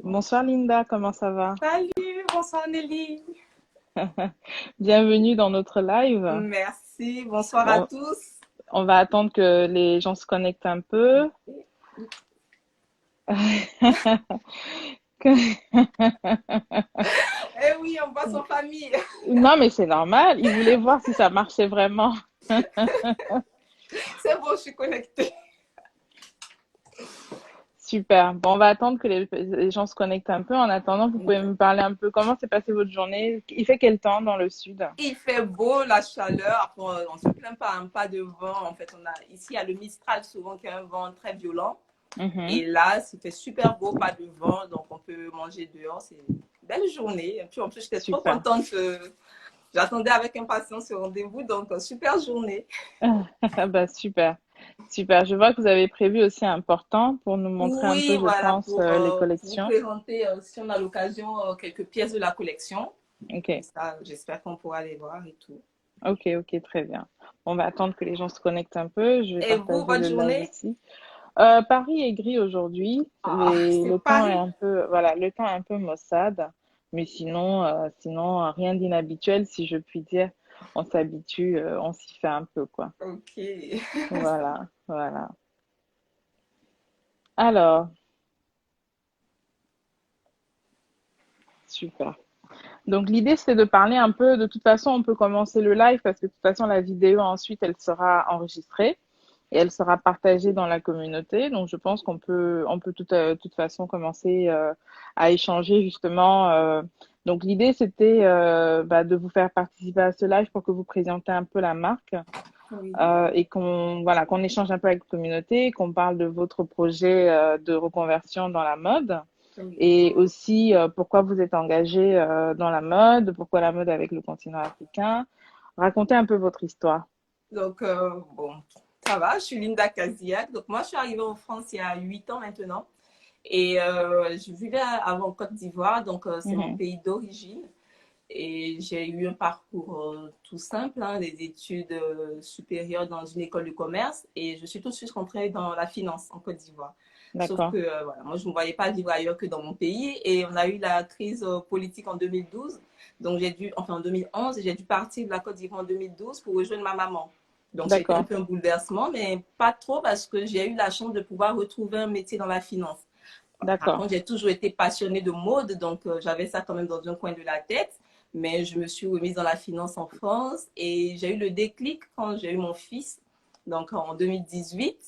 Bonsoir Linda, comment ça va? Salut, bonsoir Nelly. Bienvenue dans notre live. Merci, bonsoir à Bon, tous. on va attendre que les gens se connectent un peu. Eh oui, on passe en famille. Non, mais c'est normal. Ils voulaient voir si ça marchait vraiment. C'est bon, je suis connectée. Super. Bon, on va attendre que les gens se connectent un peu. En attendant, vous pouvez me parler un peu comment s'est passée votre journée? Il fait quel temps dans le sud? Il fait beau, la chaleur. Après, on ne se plaint pas, hein, pas de vent. En fait, ici, il y a le Mistral souvent qui est un vent très violent. Mhm. Et là, c'était super beau, pas de vent. Donc, on peut manger dehors. C'est une belle journée. Et puis, en plus, j'étais trop Super. contente. J'attendais avec impatience ce rendez-vous. Donc, super journée. Bah, super. Super. Je vois que vous avez prévu aussi un portant pour nous montrer un Oui, peu, je voilà, pense, les pour vous collections. présenter, si on a l'occasion, quelques pièces de la collection. Ok. Comme ça, j'espère qu'on pourra les voir et tout. Ok, ok, très bien. On va attendre que les gens se connectent un peu. Je vais Et vous, partager votre le live journée? aussi. Paris est gris aujourd'hui. Ah, c'est Le temps est Paris. un peu, voilà, le temps est un peu maussade. Mais sinon, rien d'inhabituel, si je puis dire. On s'habitue, on s'y fait un peu, quoi. Ok. Voilà, voilà. Alors, super. Donc l'idée c'est de parler un peu, de toute façon on peut commencer le live parce que de toute façon la vidéo ensuite elle sera enregistrée et elle sera partagée dans la communauté. Donc je pense qu'on peut toute façon commencer à échanger justement. Donc l'idée c'était de vous faire participer à ce live pour que vous présentez un peu la marque Oui. et qu'on échange un peu avec la communauté, qu'on parle de votre projet de reconversion dans la mode. Oui. Et aussi, pourquoi vous êtes engagé dans la mode, pourquoi la mode avec le continent africain. Racontez un peu votre histoire. Donc, bon, ça va, je suis Linda Kaziak. Donc, moi, je suis arrivée en France il y a 8 ans maintenant. Et je vivais avant en Côte d'Ivoire, donc c'est mon Mhm. pays d'origine. Et j'ai eu un parcours tout simple, hein, des études supérieures dans une école de commerce. Et je suis tout de suite rentrée dans la finance en Côte d'Ivoire. Sauf que D'accord, voilà, moi, je ne me voyais pas vivre ailleurs que dans mon pays. Et on a eu la crise politique en 2012. Donc, enfin en 2011, et j'ai dû partir de la Côte d'Ivoire en 2012 pour rejoindre ma maman. Donc, c'était un d'accord, peu un bouleversement, mais pas trop parce que j'ai eu la chance de pouvoir retrouver un métier dans la finance. Par d'accord. contre, j'ai toujours été passionnée de mode, donc j'avais ça quand même dans un coin de la tête. Mais je me suis remise dans la finance en France et j'ai eu le déclic quand j'ai eu mon fils, donc en 2018.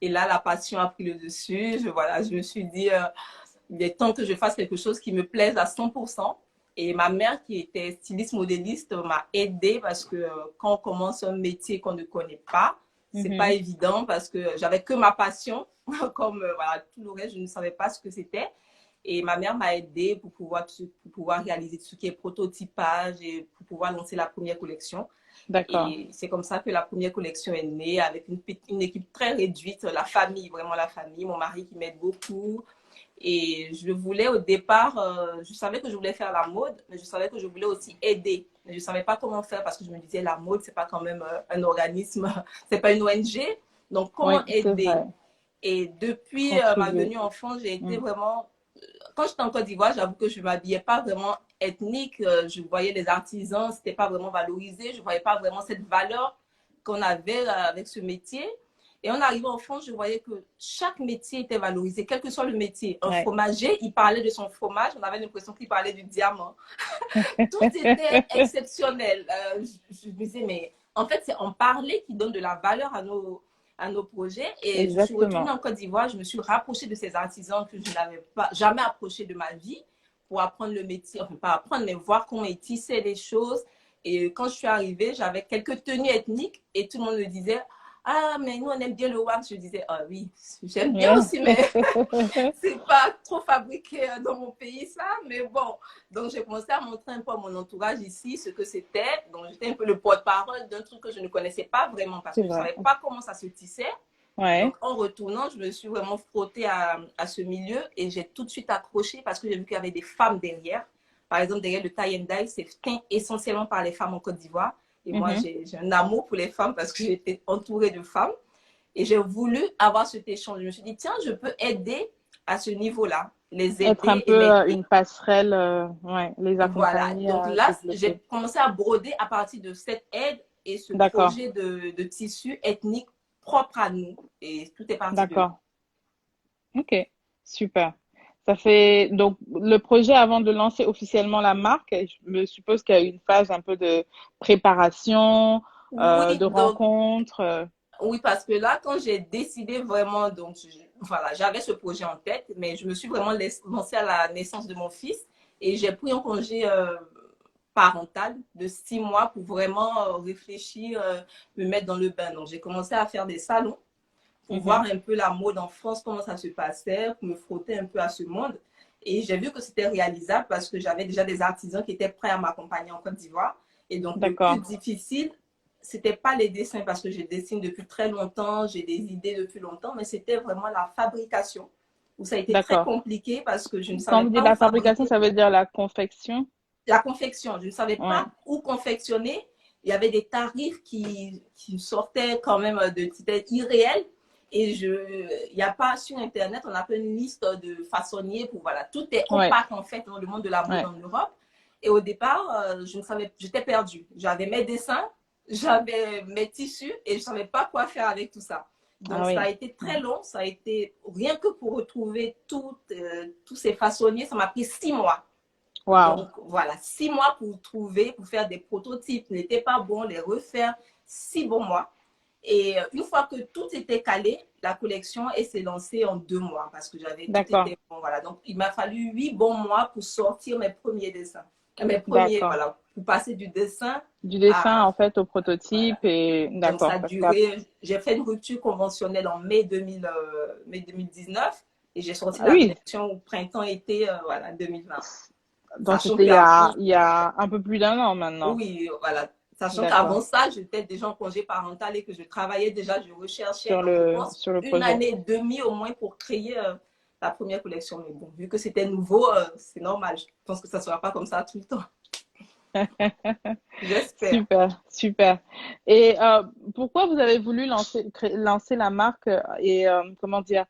Et là, la passion a pris le dessus. Je me suis dit, il est temps que je fasse quelque chose qui me plaise à 100%. Et ma mère, qui était styliste modéliste, m'a aidée parce que quand on commence un métier qu'on ne connaît pas, c'est pas Mhm. évident parce que j'avais que ma passion, comme voilà, tout le reste, je ne savais pas ce que c'était. Et ma mère m'a aidée pour pouvoir réaliser tout ce qui est prototypage et pour pouvoir lancer la première collection. D'accord. Et c'est comme ça que la première collection est née avec une équipe très réduite, la famille, vraiment la famille, mon mari qui m'aide beaucoup, et je voulais au départ, je savais que je voulais faire la mode, mais je savais que je voulais aussi aider. Mais je ne savais pas comment faire parce que je me disais, la mode, ce n'est pas quand même un organisme, ce n'est pas une ONG. Donc, comment Oui, c'est aider? vrai. Et depuis ma Contribuer. venue en France, j'ai été Mm. vraiment... Quand j'étais en Côte d'Ivoire, j'avoue que je ne m'habillais pas vraiment ethnique. Je voyais les artisans, ce n'était pas vraiment valorisé. Je ne voyais pas vraiment cette valeur qu'on avait avec ce métier. Et en arrivant en France, je voyais que chaque métier était valorisé, quel que soit le métier. Un Ouais. fromager, il parlait de son fromage, on avait l'impression qu'il parlait du diamant. Tout était exceptionnel. Je me disais, mais en fait, c'est en parler qui donne de la valeur à nos projets. Et je suis retournée Exactement. en Côte d'Ivoire, je me suis rapprochée de ces artisans que je n'avais pas jamais approchés de ma vie pour apprendre le métier, enfin pas apprendre, mais voir comment ils tissaient les choses. Et quand je suis arrivée, j'avais quelques tenues ethniques et tout le monde me disait, ah, mais nous, on aime bien le wax. Je disais, ah oui, j'aime bien aussi, mais c'est pas trop fabriqué dans mon pays, ça. Mais bon, donc j'ai commencé à montrer un peu à mon entourage ici ce que c'était. Donc j'étais un peu le porte-parole d'un truc que je ne connaissais pas vraiment parce C'est que je ne vrai. savais pas comment ça se tissait. Ouais. Donc en retournant, je me suis vraiment frottée à ce milieu et j'ai tout de suite accroché parce que j'ai vu qu'il y avait des femmes derrière. Par exemple, derrière le tie and dye, c'est fait essentiellement par les femmes en Côte d'Ivoire. Et moi, Mhm. j'ai un amour pour les femmes parce que j'ai été entourée de femmes. Et j'ai voulu avoir cet échange. Je me suis dit, tiens, je peux aider à ce niveau-là. les Être un aider et peu m'aider. une passerelle, ouais, les Voilà, accompagner donc à là, développer. j'ai commencé à broder à partir de cette aide et ce D'accord, projet de tissu ethnique propre à nous. Et tout est parti de là. d'accord. Ok, super. Ça fait donc le projet avant de lancer officiellement la marque, je me suppose qu'il y a eu une phase un peu de préparation, Oui, de donc rencontre. oui, parce que là, quand j'ai décidé vraiment, donc voilà, j'avais ce projet en tête, mais je me suis vraiment lancée à la naissance de mon fils et j'ai pris un congé parental de 6 mois pour vraiment réfléchir, me mettre dans le bain. Donc, j'ai commencé à faire des salons pour voir Mhm. un peu la mode en France, comment ça se passait, pour me frotter un peu à ce monde. Et j'ai vu que c'était réalisable parce que j'avais déjà des artisans qui étaient prêts à m'accompagner en Côte d'Ivoire. Et donc, le plus D'accord, difficile, c'était pas les dessins parce que je dessine depuis très longtemps, j'ai des idées depuis longtemps, mais c'était vraiment la fabrication où ça a été très d'accord. compliqué parce que je ne Quand savais vous dites pas où la fabrication, fabriquer. ça veut dire la confection? La confection, je ne savais Ouais, pas où confectionner. Il y avait des tarifs qui sortaient quand même de c'était irréel. Et il n'y a pas sur Internet, on a pas une liste de façonniers pour voilà, tout est ouais, opaque en fait dans le monde de la mode ouais. en Europe. Et au départ, je ne savais, j'étais perdue. J'avais mes dessins, j'avais mes tissus et je ne savais pas quoi faire avec tout ça. Donc Ah ça a oui. été très long, ça a été rien que pour retrouver tous ces façonniers, ça m'a pris 6 mois. Waouh. Donc voilà, 6 mois pour trouver, pour faire des prototypes n'était pas bon, les refaire 6 bons mois. Et une fois que tout était calé, la collection s'est lancée en 2 mois parce que j'avais tout D'accord, été bon. Voilà, donc il m'a fallu 8 bons mois pour sortir mes premiers dessins, mes premiers d'accord. voilà, pour passer du dessin Du dessin à en fait au voilà. prototype et Donc ça d'accord. a Parce que duré. J'ai fait une rupture conventionnelle en mai 2019 et j'ai sorti ah la oui, collection au printemps-été voilà 2020. donc Sachant c'était qu'avant, il y a un peu plus d'un an maintenant. oui, voilà. Sachant D'accord. qu'avant ça, j'étais déjà en congé parental et que je travaillais déjà, je recherchais. Donc, je pense Sur le une projet. année et demie au moins pour créer la première collection. Mais bon, vu que c'était nouveau, c'est normal. Je pense que ça ne sera pas comme ça tout le temps. J'espère. Super, super. Et pourquoi vous avez voulu lancer la marque et comment dire,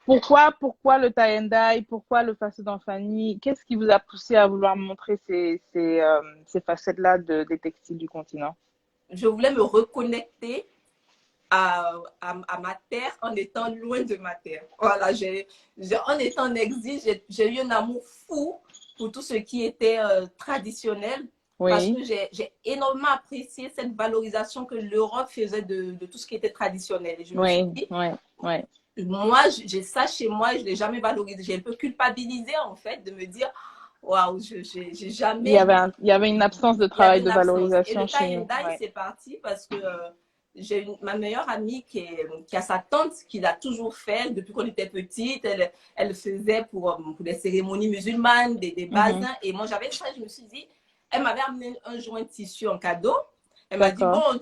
pourquoi le tie and dye, pourquoi le faceau d'Anfani? Qu'est-ce qui vous a poussé à vouloir montrer ces facettes-là des textiles du continent? Je voulais me reconnecter à ma terre en étant loin de ma terre. Voilà, en étant en exil, j'ai eu un amour fou pour tout ce qui était traditionnel parce Oui, que j'ai énormément apprécié cette valorisation que l'Europe faisait de tout ce qui était traditionnel. Et je me suis oui, dit, oui, oui. moi, j'ai ça chez moi et je ne l'ai jamais valorisé. J'ai un peu culpabilisé en fait de me dire, waouh, j'ai jamais Il y avait une absence de il y avait travail de une absence. Et valorisation le chez tie and nous. dye, Ouais. c'est parti parce que j'ai ma meilleure amie qui a sa tante qui l'a toujours fait depuis qu'on était petite. Elle le faisait pour des cérémonies musulmanes, des Mhm. basins. Et moi, j'avais ça. Je me suis dit, elle m'avait amené un joint de tissu en cadeau. Elle m'a dit, D'accord, bon,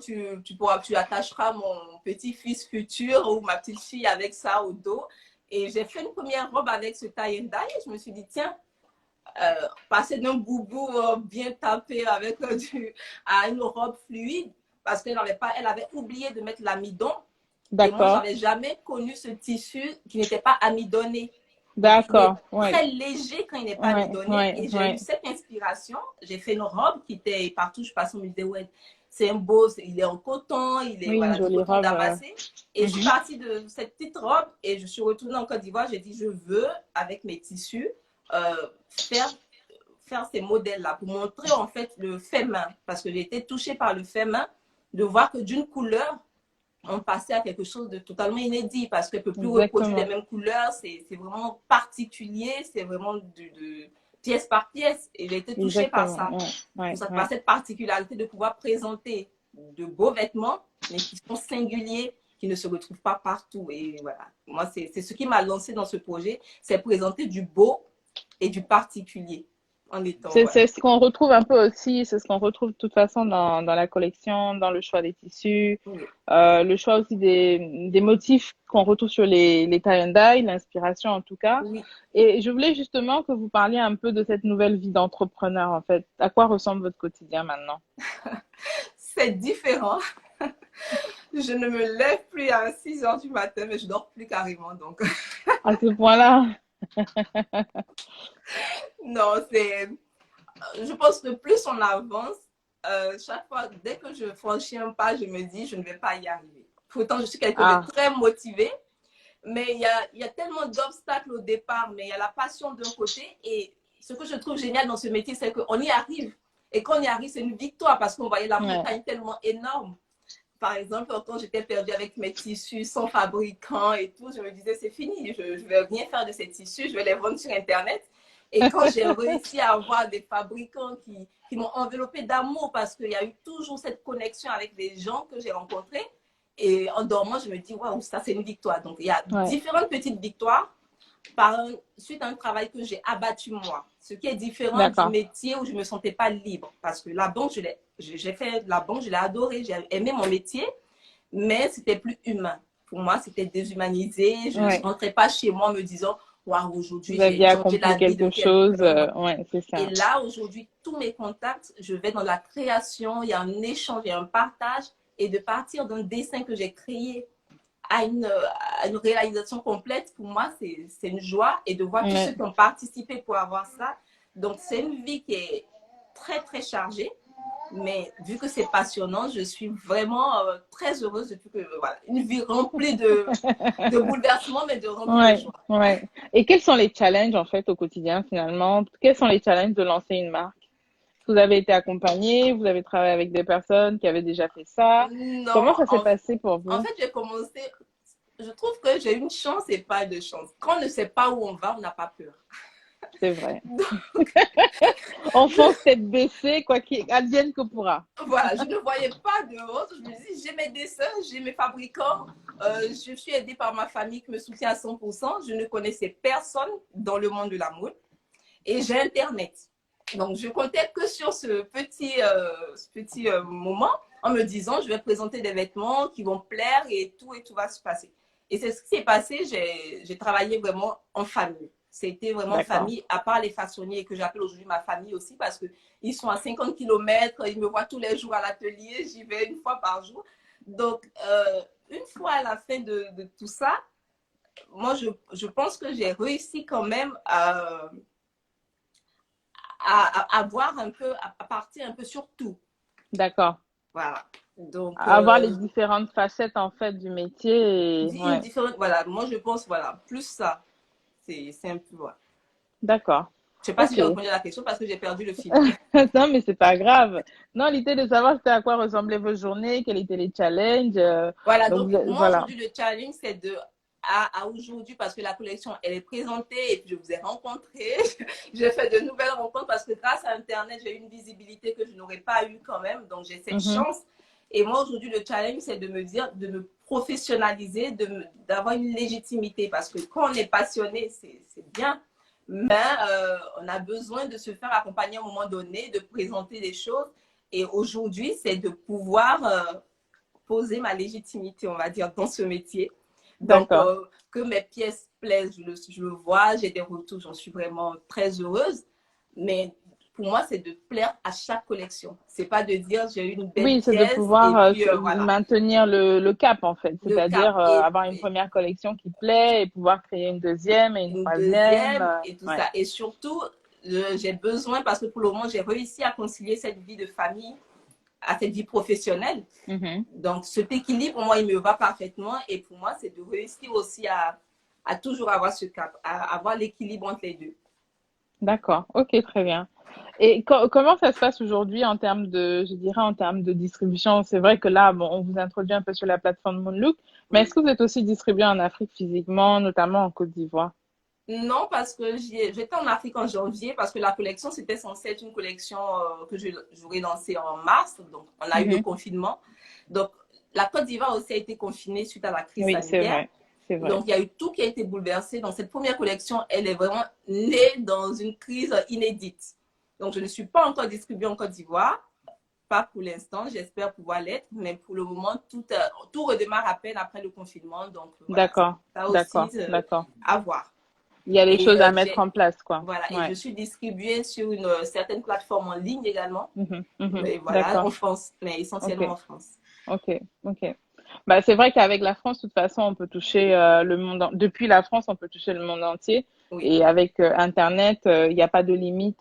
tu attacheras mon petit-fils futur ou ma petite-fille avec ça au dos. Et j'ai fait une première robe avec ce tie and dye. Et je me suis dit, tiens, passer d'un boubou bien tapé avec à une robe fluide parce qu'elle elle avait oublié de mettre l'amidon. Et moi, d'accord, j'avais jamais connu ce tissu qui n'était pas amidonné. Donc, il est d'accord. Ouais, très léger quand il n'est pas ouais, amidonné. ouais, Et j'ai eu ouais. cette inspiration. J'ai fait une robe qui était partout. Je passe, on me disait, ouais, c'est un beau, il est en coton, il est Oui, une voilà, du jolie coton robe. damassé. Et je suis Mhm. partie de cette petite robe et je suis retournée en Côte d'Ivoire. J'ai dit, je veux, avec mes tissus, faire ces modèles-là pour montrer en fait le fait main. Parce que j'ai été touchée par le fait main de voir que d'une couleur, on passait à quelque chose de totalement inédit parce qu'elle ne peut plus reproduire les Exactement, mêmes couleurs. C'est vraiment particulier, c'est vraiment de pièce par pièce. Et j'ai été touchée par exactement. ça, Ouais, ouais, par ouais. cette particularité de pouvoir présenter de beaux vêtements, mais qui sont singuliers, qui ne se retrouvent pas partout. Et voilà, moi, c'est ce qui m'a lancé dans ce projet, c'est présenter du beau et du particulier en étant, C'est voilà. ce qu'on retrouve un peu aussi, c'est ce qu'on retrouve de toute façon dans la collection, dans le choix des tissus, Oui, le choix aussi des motifs qu'on retrouve sur les tie and dye, l'inspiration en tout cas. oui, Et je voulais justement que vous parliez un peu de cette nouvelle vie d'entrepreneur en fait. À quoi ressemble votre quotidien maintenant? c'est différent. Je ne me lève plus à 6 heures du matin, mais je dors plus carrément. Donc, À ce point-là? Non, je pense que plus on avance, chaque fois, dès que je franchis un pas, je me dis, je ne vais pas y arriver. Pourtant, je suis quelqu'un de Ah, très motivé, mais il y a tellement d'obstacles au départ, mais il y a la passion d'un côté. Et ce que je trouve génial dans ce métier, c'est qu'on y arrive. Et quand on y arrive, c'est une victoire parce qu'on voyait la ouais. montagne tellement énorme. Par exemple, quand j'étais perdue avec mes tissus sans fabricant et tout, je me disais, c'est fini, je ne vais rien faire de ces tissus, je vais les vendre sur Internet. Et quand j'ai réussi à avoir des fabricants qui m'ont enveloppé d'amour parce qu'il y a eu toujours cette connexion avec des gens que j'ai rencontrés, et en dormant, je me dis, waouh, ça c'est une victoire. Donc, il y a Ouais, différentes petites victoires suite à un travail que j'ai abattu moi. Ce qui est différent du d'accord. métier où je ne me sentais pas libre. Parce que la banque, j'ai fait la banque, je l'ai adoré, j'ai aimé mon métier, mais c'était plus humain. Pour moi, c'était déshumanisé. Je ne Ouais. rentrais pas chez moi en me disant, waouh, aujourd'hui, Vous j'ai aviez changé la accompli vie de quelque chose. quelqu'un. Ouais, c'est Et ça. là, aujourd'hui, tous mes contacts, je vais dans la création, il y a un échange, il y a un partage. Et de partir d'un dessin que j'ai créé à une réalisation complète, pour moi, c'est une joie. Et de voir tous ceux Ouais. qui ont participé pour avoir ça. Donc, c'est une vie qui est très, très chargée. Mais vu que c'est passionnant, je suis vraiment très heureuse depuis que, voilà, une vie remplie de bouleversements, mais de remplie de Ouais, joie. ouais. Et quels sont les challenges en fait au quotidien finalement? Quels sont les challenges de lancer une marque? Vous avez été accompagné, vous avez travaillé avec des personnes qui avaient déjà fait ça. Comment Non, ça s'est passé pour en vous? fait, j'ai commencé, je trouve que j'ai une chance et pas de chance. Quand on ne sait pas où on va, on n'a pas peur. C'est vrai. Donc, On fonce je, tête baissée, quoi qu'il advienne que pourra. voilà, je ne voyais pas de honte. Je me dis, j'ai mes dessins, j'ai mes fabricants. Je suis aidée par ma famille qui me soutient à 100%. Je ne connaissais personne dans le monde de la mode. Et j'ai Internet. Donc, je comptais que sur ce petit moment en me disant, je vais présenter des vêtements qui vont plaire et tout va se passer. Et c'est ce qui s'est passé. J'ai travaillé vraiment en famille. C'était vraiment D'accord. famille, à part les façonniers que j'appelle aujourd'hui ma famille aussi parce qu'ils sont à 50 kilomètres, ils me voient tous les jours à l'atelier, j'y vais une fois par jour. Donc, une fois à la fin de tout ça, moi, je pense que j'ai réussi quand même à voir un peu, à partir un peu sur tout. D'accord. Voilà. Donc, Avoir les différentes facettes en fait du métier et une ouais. différente, voilà, moi je pense, voilà, plus ça, c'est un peu, voilà. D'accord. Je sais pas si Ok. j'ai répondu à la question parce que j'ai perdu le fil. Non, mais c'est pas grave. Non, l'idée de savoir c'était à quoi ressemblaient vos journées, quels étaient les challenges. Voilà, Donc donc moi voilà. aujourd'hui, le challenge, c'est à aujourd'hui, parce que la collection, elle est présentée et puis je vous ai rencontré. J'ai fait de nouvelles rencontres parce que grâce à Internet, j'ai eu une visibilité que je n'aurais pas eu quand même. Donc, j'ai cette Mhm. chance. Et moi, aujourd'hui, le challenge, c'est de me dire, de me professionnaliser, d'avoir une légitimité. Parce que quand on est passionné, c'est bien. Mais on a besoin de se faire accompagner à un moment donné, de présenter des choses. Et aujourd'hui, c'est de pouvoir poser ma légitimité, on va dire, dans ce métier. Donc, D'accord. que mes pièces plaisent, je le vois, j'ai des retours, j'en suis vraiment très heureuse. Mais pour moi, c'est de plaire à chaque collection. C'est pas de dire j'ai une belle Oui, c'est de pièce et pouvoir puis voilà, maintenir le cap en fait, le c'est-à-dire cap. avoir une première collection qui plaît et pouvoir créer une deuxième et une Une troisième. deuxième et tout Ouais. ça. Et surtout, j'ai besoin, parce que pour le moment, j'ai réussi à concilier cette vie de famille à cette vie professionnelle. Mhm. Donc, cet équilibre, moi, il me va parfaitement. Et pour moi, c'est de réussir aussi à toujours avoir ce cap, à avoir l'équilibre entre les deux. D'accord. Ok, très bien. Et comment ça se passe aujourd'hui en termes de, je dirais, en termes de distribution? C'est vrai que là, bon, on vous introduit un peu sur la plateforme Moonlook, mais est-ce Oui. que vous êtes aussi distribué en Afrique physiquement, notamment en Côte d'Ivoire? Non, parce que j'étais en Afrique en janvier, parce que la collection, c'était censé être une collection que j'aurais lancée en mars. Donc, on a eu le Mhm. confinement. Donc, la Côte d'Ivoire aussi a été confinée suite à la crise Oui, c'est sanitaire. vrai. C'est vrai. Donc, il y a eu tout qui a été bouleversé. Donc, cette première collection, elle est vraiment née dans une crise inédite. Donc, je ne suis pas encore distribuée en Côte d'Ivoire, pas pour l'instant. J'espère pouvoir l'être, mais pour le moment, tout redémarre à peine après le confinement. Donc, voilà, D'accord. ça aussi, D'accord. D'accord. à voir. Il y a des Et choses à mettre en place, quoi. voilà, et je Ouais. suis distribuée sur une certaine plateforme en ligne également. Mhm. Mhm. Mais voilà, D'accord. en France, mais Ok. essentiellement en France. Ok. Ok. Bah, c'est vrai qu'avec la France, de toute façon, on peut toucher le monde. Depuis la France, on peut toucher le monde entier. oui, Et avec Internet, il n'y a pas de limite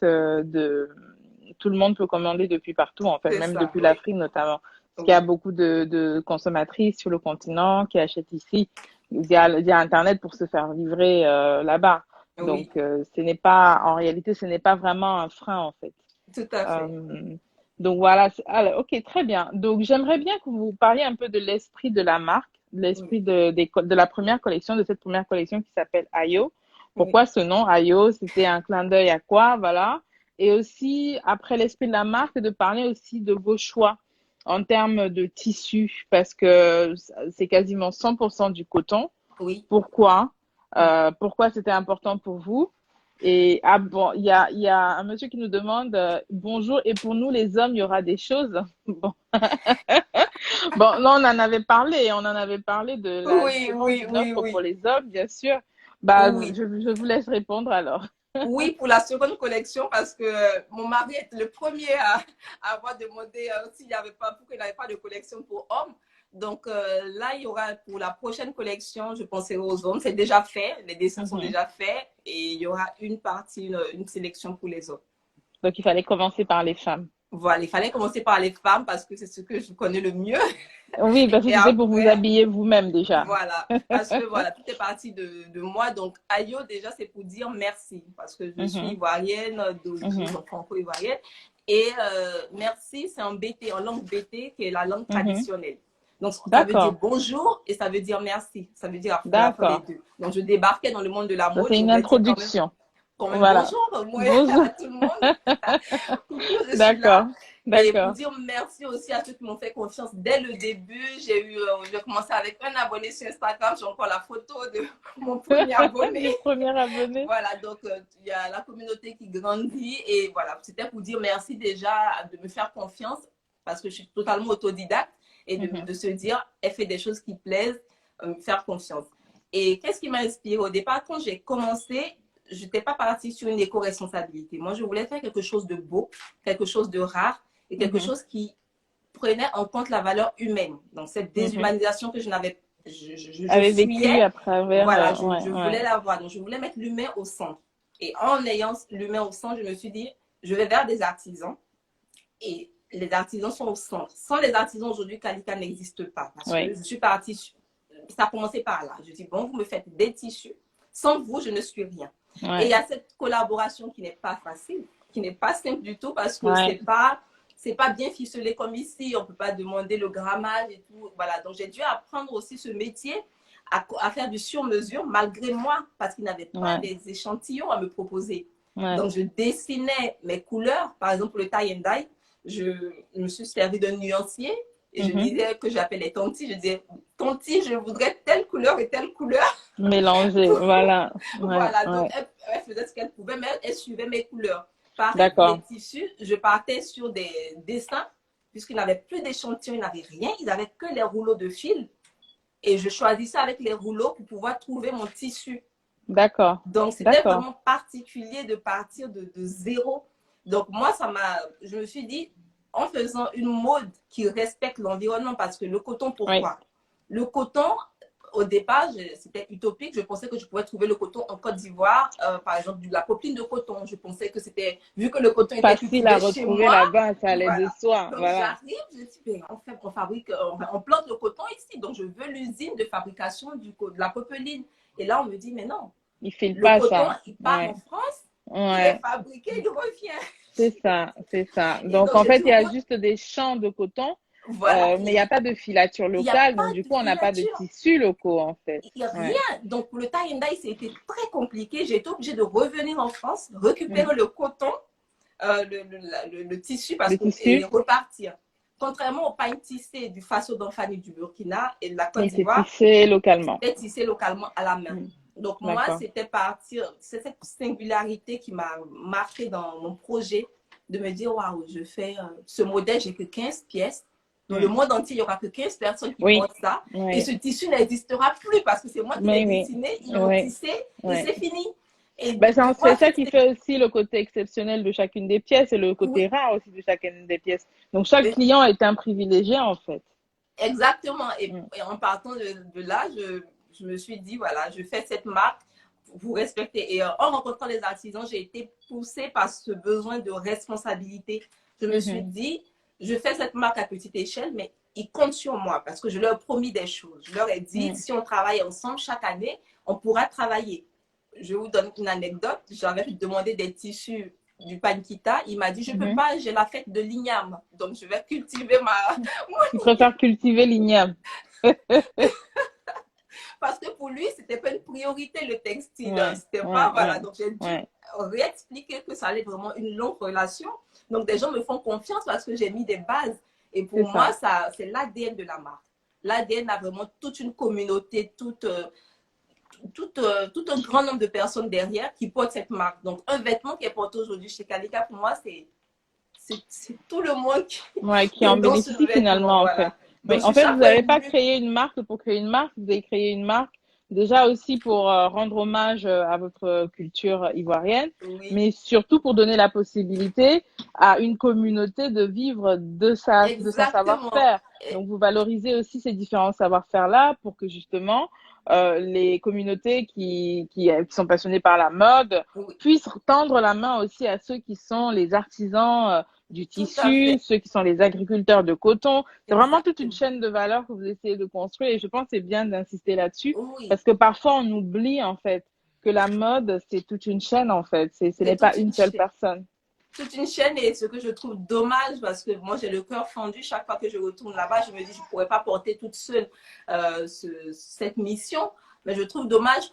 tout le monde peut commander depuis partout, en fait, c'est même ça, depuis oui, l'Afrique notamment. Parce qu'il y a oui, beaucoup de consommatrices sur le continent qui achètent ici via Internet pour se faire livrer là-bas. oui, Donc, en réalité, ce n'est pas vraiment un frein, en fait. tout à fait. Euh, donc voilà, alors, ok, très bien. Donc j'aimerais bien que vous parliez un peu de l'esprit de la marque, de Oui, l'esprit de la première collection, de cette première collection qui s'appelle Ayo. oui. Pourquoi ce nom, Ayo? C'était un clin d'œil à quoi? Voilà. Et aussi, après l'esprit de la marque, de parler aussi de vos choix en termes de tissu, parce que c'est quasiment 100% du coton. Oui. Pourquoi? Mm. Pourquoi c'était important pour vous? Et bon, il y a un monsieur qui nous demande bonjour, et pour nous les hommes, il y aura des choses. Bon, bon, là on en avait parlé de la Oui, différence oui, d'une oui, offre pour oui, les hommes, bien sûr. Bah, oui. je vous laisse répondre alors. Oui, pour la seconde collection, parce que mon mari est le premier à avoir demandé s'il n'y avait pas, pourquoi il n'avait pas de collection pour hommes. Donc là, il y aura pour la prochaine collection, je pensais aux hommes. C'est déjà fait, les dessins sont Mhm. déjà faits et il y aura une partie, une sélection pour les hommes. Donc il fallait commencer par les femmes. Voilà, il fallait commencer par les femmes parce que c'est ce que je connais le mieux. Oui, parce que Et c'était pour vous après, habiller vous-même déjà. voilà, parce que voilà, tout est parti de moi. Donc, Ayo, déjà, c'est pour dire merci, parce que je suis Mhm, ivoirienne, d'origine mhm, franco-ivoirienne. Et merci, c'est en BT, en langue BT, qui est la langue mhm. traditionnelle. Donc, ça veut dire D'accord, bonjour et ça veut dire merci. Ça veut dire à la fois les d'accord. deux. Donc, je débarquais dans le monde de la Ça mode, c'est je une voulais dire introduction. quand même Voilà. bonjour, moi, Bonjour. à tout le monde. Coucou, je suis là. D'accord, Et pour d'accord. dire merci aussi à ceux qui m'ont fait confiance dès le début. J'ai commencé avec un abonné sur Instagram. J'ai encore la photo de mon premier abonné. Du premier abonné. Voilà, donc il y a la communauté qui grandit. Et voilà, c'était pour dire merci déjà de me faire confiance parce que je suis totalement autodidacte et Mhm, de se dire, elle fait des choses qui plaisent, faire confiance. Et qu'est-ce qui m'a inspiré au départ? Quand j'ai commencé, je n'étais pas partie sur une éco-responsabilité. Moi, je voulais faire quelque chose de beau, quelque chose de rare et quelque mhm, chose qui prenait en compte la valeur humaine. Donc, cette mhm. déshumanisation que je n'avais, je Avait vécu fuyais, à travers, voilà, ouais, je voulais ouais. la voir. Donc, je voulais mettre l'humain au centre. Et en ayant l'humain au centre, je me suis dit, je vais vers des artisans et les artisans sont au centre. Sans les artisans, aujourd'hui, Kalika n'existe pas parce que Oui, je suis partie, ça a commencé par là. Je dis, bon, vous me faites des tissus. Sans vous, je ne suis rien. Et il y ouais, a cette collaboration qui n'est pas facile, qui n'est pas simple du tout parce que ouais, c'est pas bien ficelé comme ici. On peut pas demander le grammage et tout. Voilà. Donc, j'ai dû apprendre aussi ce métier à faire du sur-mesure malgré moi parce qu'il n'avait pas ouais, des échantillons à me proposer. ouais. Donc, je dessinais mes couleurs. Par exemple, le tie and dye, je me suis servi d'un nuancier et je Mhm. disais que j'appelais Tonti. Je disais, Tonti, je voudrais telle couleur et telle couleur. Mélanger, voilà. Ouais, Voilà, donc ouais. elle faisait ce qu'elle pouvait, mais elle suivait mes couleurs. Pareil pour les D'accord. tissus, je partais sur des dessins, puisqu'ils n'avaient plus d'échantillons, ils n'avaient rien, ils n'avaient que les rouleaux de fil. Et je choisissais avec les rouleaux pour pouvoir trouver mon tissu. D'accord. Donc, c'était D'accord. vraiment particulier de partir de zéro. Donc, moi, je me suis dit, en faisant une mode qui respecte l'environnement, parce que le coton, Oui. pourquoi? Le coton, au départ, c'était utopique. Je pensais que je pouvais trouver le coton en Côte d'Ivoire, par exemple, de la popeline de coton. Je pensais que c'était, vu que le coton était Facile à cultivé chez retrouver moi, là-bas, ça allait de voilà. soi. Donc, Voilà. j'arrive, je dis, ben, on fabrique, on plante le coton ici. Donc, je veux l'usine de fabrication de la popeline. Et là, on me dit, mais non, Il file le pas coton, ça. il part en Ouais. France, il est Ouais. fabriqué, il revient. C'est ça, c'est ça. Et Donc, donc, en j'ai fait, dû, il y a juste des champs de coton, voilà, mais il n'y a pas de filature il n'y a locale. pas Donc, du de coup, on n'a pas de filature, tissus locaux, en fait. il n'y a Ouais. rien. Donc, pour le tie and dye, c'était très compliqué. J'ai été obligée de revenir en France, Mhm. récupérer le coton, le tissu parce Le que, et tissu, repartir. Contrairement au pain tissé du Faso d'Anfani du Burkina et de la Côte il était d'Ivoire, tissé localement. c'était tissé localement à la main. Mhm. Donc, moi, D'accord. c'était c'est cette singularité qui m'a marqué dans mon projet de me dire, waouh, je fais ce modèle, j'ai que 15 pièces. Dans le Mhm. monde entier, il n'y aura que 15 personnes qui Oui, portent ça. Et oui, ce tissu n'existera plus parce que c'est moi qui l'ai oui, oui, dessiné, ils l'ont oui, tissé et oui. c'est fini. Et Ben, de c'est voir ça toutes qui ces... fait aussi le côté exceptionnel de chacune des pièces et le côté Oui, rare aussi de chacune des pièces. Donc, chaque client est un privilégié, en fait. exactement. Mm. Et en partant de là, je me suis dit, voilà, je fais cette marque. vous respectez. Et en rencontrant les artisans, j'ai été poussée par ce besoin de responsabilité. Je me suis dit, je fais cette marque à petite échelle, mais ils comptent sur moi parce que je leur ai promis des choses. Je leur ai dit, si on travaille ensemble chaque année, on pourra travailler. Je vous donne une anecdote. J'avais demandé des tissus du Pankita. Il m'a dit, je ne peux pas, j'ai la fête de l'igname. Donc, je vais cultiver ma... Tu préfères cultiver l'igname. Parce que pour lui, c'était pas une priorité le textile. C'était pas, voilà. Donc, j'ai dû réexpliquer que ça allait vraiment une longue relation. Donc, des gens me font confiance parce que j'ai mis des bases. Et pour moi, ça, c'est l'ADN de la marque. L'ADN a vraiment toute une communauté, tout un grand nombre de personnes derrière qui portent cette marque. Donc, un vêtement qui est porté aujourd'hui chez Kalika, pour moi, c'est tout le monde qui en bénéficie finalement, voilà. en fait. Mais en fait, vous n'avez pas créé une marque pour créer une marque, vous avez créé une marque déjà aussi pour rendre hommage à votre culture ivoirienne, mais surtout pour donner la possibilité à une communauté de vivre de son savoir-faire. Donc, vous valorisez aussi ces différents savoir-faire-là pour que justement les communautés qui sont passionnées par la mode puissent tendre la main aussi à ceux qui sont les artisans du tissu, ceux qui sont les agriculteurs de coton. C'est vraiment toute une chaîne de valeur que vous essayez de construire et je pense que c'est bien d'insister là-dessus parce que parfois on oublie en fait que la mode c'est toute une chaîne en fait, ce n'est pas une seule personne. Toute une chaîne et ce que je trouve dommage parce que moi j'ai le cœur fendu chaque fois que je retourne là-bas, je me dis je ne pourrais pas porter toute seule cette mission, mais je trouve dommage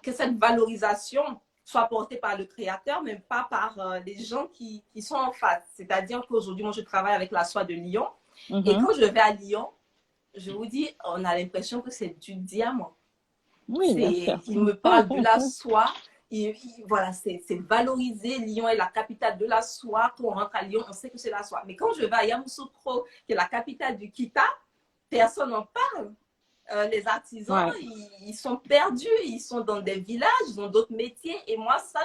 que cette valorisation soit portée par le créateur, mais pas par les gens qui sont en face. C'est-à-dire qu'aujourd'hui, moi, je travaille avec la soie de Lyon. Et quand je vais à Lyon, je vous dis, on a l'impression que c'est du diamant. Oui, bien sûr. Il me parle de la soie. Voilà, c'est valorisé. Lyon est la capitale de la soie. Quand on rentre à Lyon, on sait que c'est la soie. Mais quand je vais à Yamoussoukro, qui est la capitale du Kita, personne n'en parle. Les artisans, ils sont perdus, ils sont dans des villages, ils ont d'autres métiers. Et moi, ça,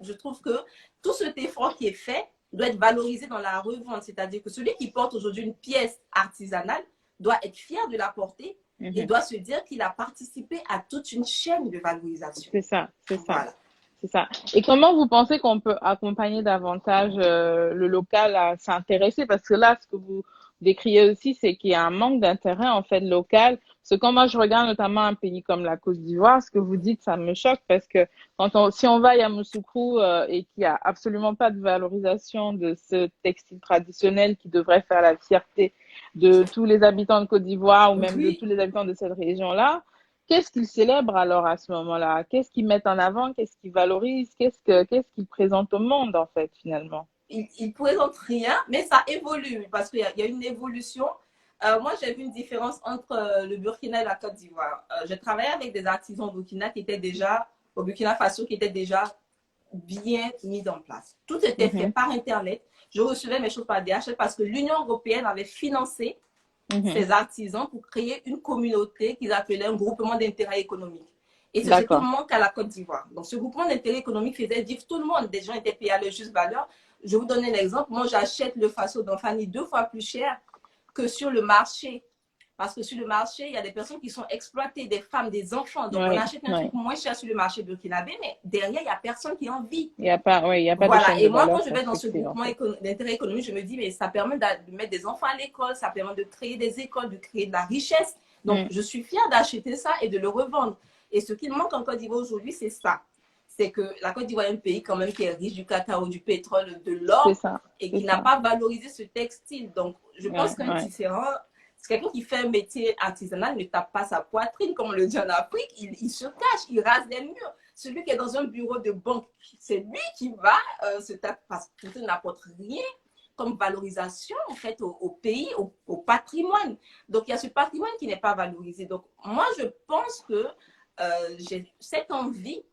je trouve que tout cet effort qui est fait doit être valorisé dans la revente. C'est-à-dire que celui qui porte aujourd'hui une pièce artisanale doit être fier de la porter et doit se dire qu'il a participé à toute une chaîne de valorisation. C'est ça, c'est ça. Voilà. C'est ça. Et comment vous pensez qu'on peut accompagner davantage le local à s'intéresser? Parce que là, ce que vous décriez aussi, c'est qu'il y a un manque d'intérêt en fait local. Parce que quand moi je regarde notamment un pays comme la Côte d'Ivoire, ce que vous dites, ça me choque parce que si on va à Yamoussoukro et qu'il n'y a absolument pas de valorisation de ce textile traditionnel qui devrait faire la fierté de tous les habitants de Côte d'Ivoire ou même de tous les habitants de cette région-là, qu'est-ce qu'ils célèbrent alors à ce moment-là? Qu'est-ce qu'ils mettent en avant? Qu'est-ce qu'ils valorisent? Qu'est-ce qu'ils présentent au monde en fait finalement? Ils ne présentent rien, mais ça évolue parce qu'il y a une évolution. Moi, j'ai vu une différence entre le Burkina et la Côte d'Ivoire. J'ai travaillé avec des artisans au Burkina au Burkina Faso, qui étaient déjà bien mis en place. Tout était fait par Internet. Je recevais mes choses par DHL parce que l'Union européenne avait financé ces artisans pour créer une communauté qu'ils appelaient un groupement d'intérêt économique. Et c'est ce qui manque à la Côte d'Ivoire. Donc, ce groupement d'intérêt économique faisait vivre tout le monde. Des gens étaient payés à leur juste valeur. Je vous donne un exemple. Moi, j'achète le faso d'Anfani 2 fois plus cher que sur le marché. Parce que sur le marché, il y a des personnes qui sont exploitées, des femmes, des enfants. Donc, on achète un truc moins cher sur le marché burkinabé, mais derrière, il n'y a personne qui en vit. Il n'y a pas, il y a pas voilà. de chaîne Et de moi, valeur quand je vais dans ce groupement d'intérêt économique, je me dis, mais ça permet de mettre des enfants à l'école, ça permet de créer des écoles, de créer de la richesse. Donc, je suis fière d'acheter ça et de le revendre. Et ce qu'il manque en Côte d'Ivoire aujourd'hui, c'est ça. C'est que la Côte d'Ivoire est un pays quand même qui est riche du cacao, du pétrole, de l'or, et qui n'a pas valorisé ce textile. Donc, je pense qu'un tisserand, c'est quelqu'un qui fait un métier artisanal, ne tape pas sa poitrine, comme on le dit en Afrique, il se cache, il rase des murs. Celui qui est dans un bureau de banque, c'est lui qui va se taper, parce qu'il n'apporte rien comme valorisation en fait au pays, au patrimoine. Donc, il y a ce patrimoine qui n'est pas valorisé. Donc, moi, je pense que j'ai cette envie